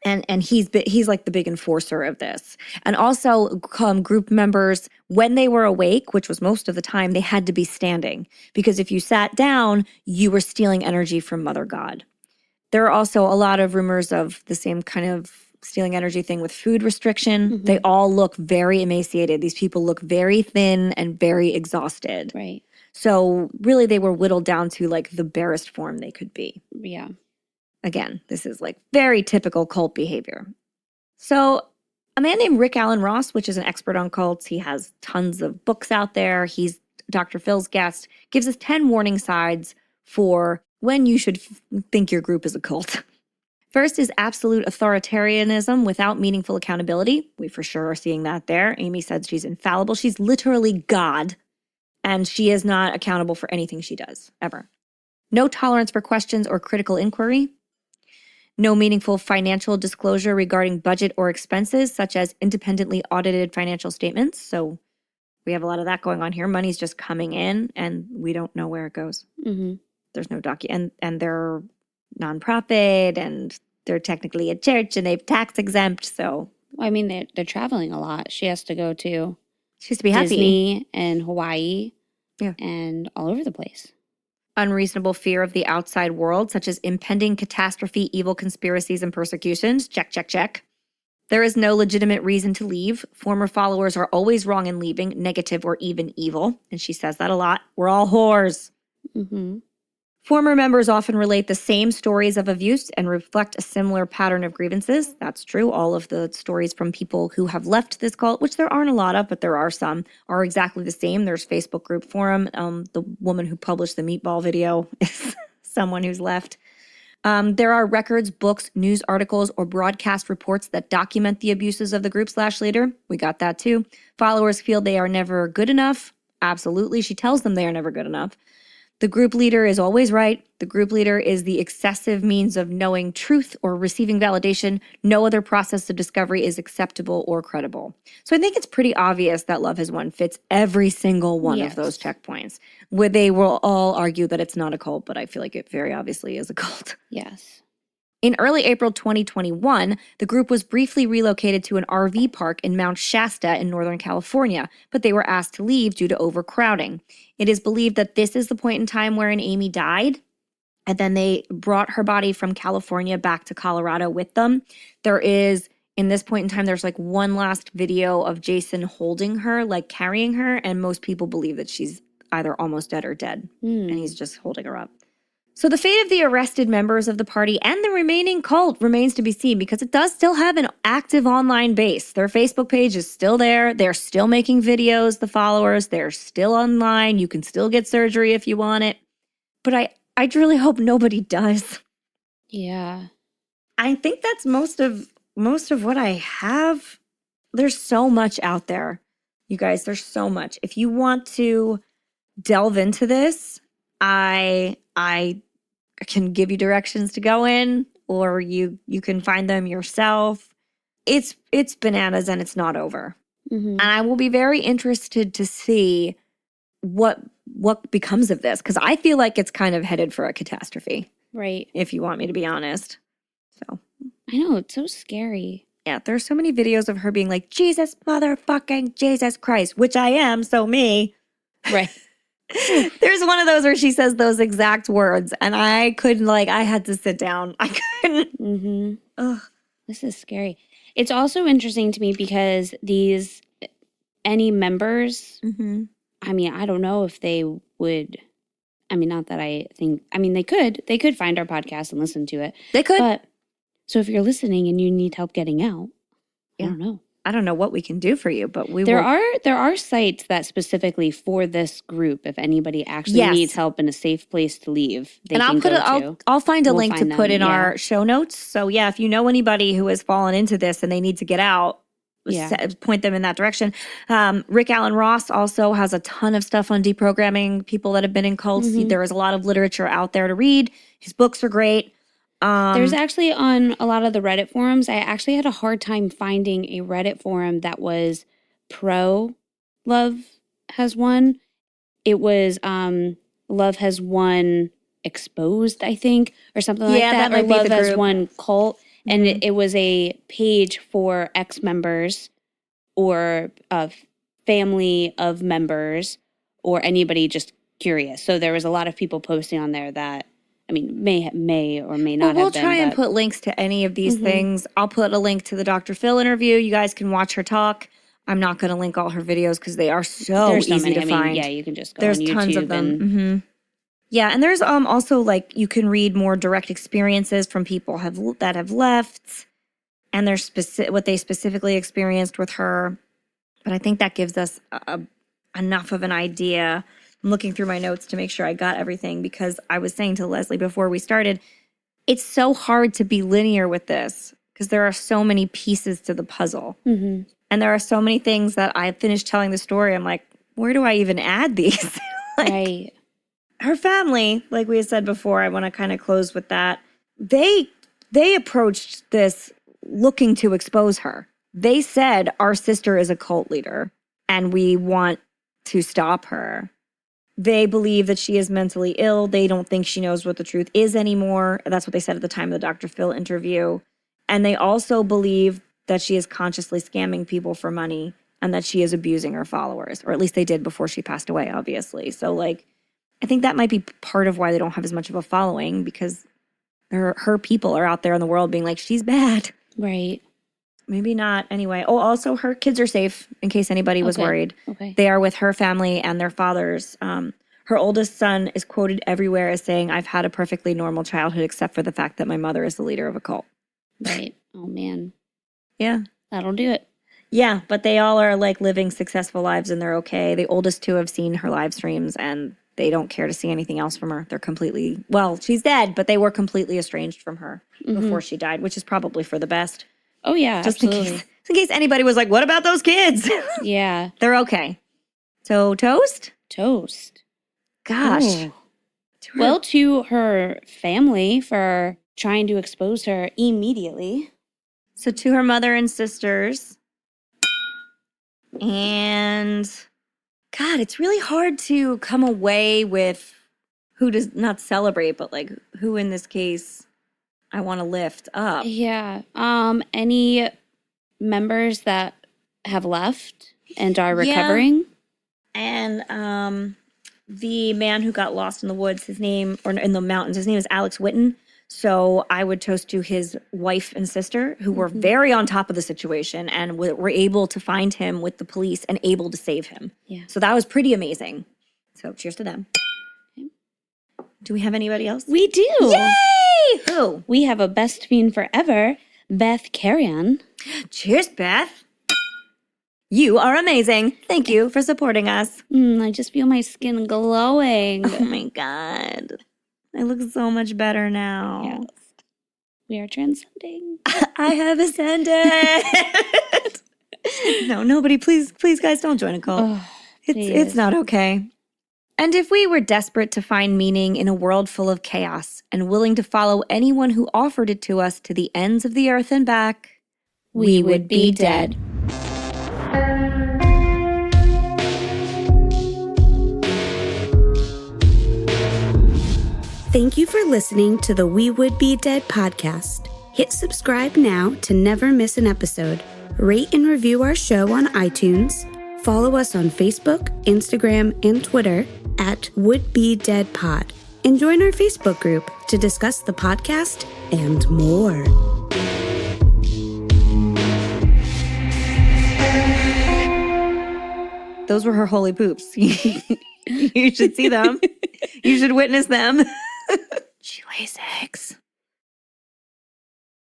And he's like the big enforcer of this. And also group members, when they were awake, which was most of the time, they had to be standing. Because if you sat down, you were stealing energy from Mother God. There are also a lot of rumors of the same kind of stealing energy thing with food restriction. They all look very emaciated. These people look very thin and very exhausted. Right. So really they were whittled down to like the barest form they could be. Yeah. Again, this is like very typical cult behavior. So a man named Rick Alan Ross, which is an expert on cults, he has tons of books out there. He's Dr. Phil's guest, gives us 10 warning signs for when you should think your group is a cult. First is absolute authoritarianism without meaningful accountability. We for sure are seeing that there. Amy said she's infallible. She's literally God, and she is not accountable for anything she does, ever. No tolerance for questions or critical inquiry. No meaningful financial disclosure regarding budget or expenses, such as independently audited financial statements. So we have a lot of that going on here. Money's just coming in, and we don't know where it goes. There's no and they're nonprofit, and they're technically a church, and they've tax exempt. So I mean, they're traveling a lot. She has to go to she has to be Disney happy. and Hawaii, and all over the place. Unreasonable fear of the outside world, such as impending catastrophe, evil conspiracies, and persecutions. Check, check, check. There is no legitimate reason to leave. Former followers are always wrong in leaving, negative or even evil. And she says that a lot. We're all whores. Former members often relate the same stories of abuse and reflect a similar pattern of grievances. That's true. All of the stories from people who have left this cult, which there aren't a lot of, but there are some, are exactly the same. There's Facebook group forum. The woman who published the meatball video is someone who's left. There are records, books, news articles, or broadcast reports that document the abuses of the group/leader. We got that too. Followers feel they are never good enough. Absolutely. She tells them they are never good enough. The group leader is always right. The group leader is the excessive means of knowing truth or receiving validation. No other process of discovery is acceptable or credible. So I think it's pretty obvious that Love Has Won fits every single one of those checkpoints. Where they will all argue that it's not a cult, but I feel like it very obviously is a cult. Yes. In early April 2021, the group was briefly relocated to an RV park in Mount Shasta in Northern California, but they were asked to leave due to overcrowding. It is believed that this is the point in time wherein Amy died, and then they brought her body from California back to Colorado with them. There is, in this point in time, there's like one last video of Jason holding her, like carrying her, and most people believe that she's either almost dead or dead, and he's just holding her up. So the fate of the arrested members of the party and the remaining cult remains to be seen, because it does still have an active online base. Their Facebook page is still there. They're still making videos, the followers. They're still online. You can still get surgery if you want it. But I really hope nobody does. Yeah. I think that's most of what I have. There's so much out there. You guys, there's so much. If you want to delve into this, I can give you directions to go in, or you can find them yourself. It's bananas, and it's not over. And I will be very interested to see what becomes of this, because I feel like it's kind of headed for a catastrophe. Right. If you want me to be honest. So I know, it's so scary. Yeah, there's so many videos of her being like, Jesus motherfucking Jesus Christ, which I am, so me. Right. There's one of those where she says those exact words, and I couldn't, I had to sit down. I couldn't. Ugh. This is scary. It's also interesting to me because any members, I mean, I don't know if they would, I mean, not that I think, I mean, they could find our podcast and listen to it. They could. But So if you're listening and you need help getting out, I don't know. I don't know what we can do for you, but there are sites that specifically for this group. If anybody actually needs help in a safe place to leave, they can go to. I'll find a link to put in our show notes. So yeah, if you know anybody who has fallen into this and they need to get out, point them in that direction. Rick Allen Ross also has a ton of stuff on deprogramming people that have been in cults. There is a lot of literature out there to read. His books are great. There's actually on a lot of the Reddit forums, I actually had a hard time finding a Reddit forum that was pro Love Has Won. It was Love Has Won Exposed, I think, or something like that. Or Love Has Won Cult. And it was a page for ex-members or family of members or anybody just curious. So there was a lot of people posting on there that, I mean, may or may not have been. We'll try and put links to any of these things. I'll put a link to the Dr. Phil interview. You guys can watch her talk. I'm not going to link all her videos because they are so easy to find. Yeah, you can just go There's on YouTube. Tons of them. Yeah, and there's also like you can read more direct experiences from people that have left, and there's what they specifically experienced with her. But I think that gives us enough of an idea. I'm looking through my notes to make sure I got everything because I was saying to Leslie before we started, it's so hard to be linear with this because there are so many pieces to the puzzle. And there are so many things that I finished telling the story. I'm like, where do I even add these? Right. Her family, like we had said before, I want to kind of close with that. They approached this looking to expose her. They said, our sister is a cult leader and we want to stop her. They believe that she is mentally ill. They don't think she knows what the truth is anymore. That's what they said at the time of the Dr. Phil interview. And they also believe that she is consciously scamming people for money and that she is abusing her followers, or at least they did before she passed away, obviously. So, like, I think that might be part of why they don't have as much of a following because her people are out there in the world being like, she's bad. Right. Maybe not. Anyway. Oh, also her kids are safe in case anybody was worried. Okay. They are with her family and their fathers. Her oldest son is quoted everywhere as saying, I've had a perfectly normal childhood except for the fact that my mother is the leader of a cult. Right. Oh, man. Yeah. That'll do it. Yeah, but they all are like living successful lives and they're okay. The oldest two have seen her live streams and they don't care to see anything else from her. They're completely, well, she's dead, but they were completely estranged from her before she died, which is probably for the best. Oh, yeah, just absolutely. in case anybody was like, what about those kids? Yeah. They're okay. So, toast? Toast. Gosh. Well, to her family for trying to expose her immediately. So, to her mother and sisters. And, God, it's really hard to come away with who does not celebrate, but like who in this case I want to lift up. Yeah. Any members that have left and are recovering? And the man who got lost in the woods, his name, or in the mountains, his name is Alex Whitten. So I would toast to his wife and sister who were very on top of the situation and were able to find him with the police and able to save him. Yeah. So that was pretty amazing. So cheers to them. Okay. Do we have anybody else? We do. Yay! Who? We have a best fiend forever, Beth Carrion. Cheers, Beth. You are amazing. Thank you for supporting us. I just feel my skin glowing. Oh my God. I look so much better now. Yes. We are transcending. I have ascended. No, nobody, please, guys, don't join a cult. Oh, it's not okay. And if we were desperate to find meaning in a world full of chaos and willing to follow anyone who offered it to us to the ends of the earth and back, we would be dead. Thank you for listening to the We Would Be Dead podcast. Hit subscribe now to never miss an episode. Rate and review our show on iTunes. Follow us on Facebook, Instagram, and Twitter at Would Be Dead Pod. And join our Facebook group to discuss the podcast and more. Those were her holy poops. You should see them. You should witness them. She lays eggs.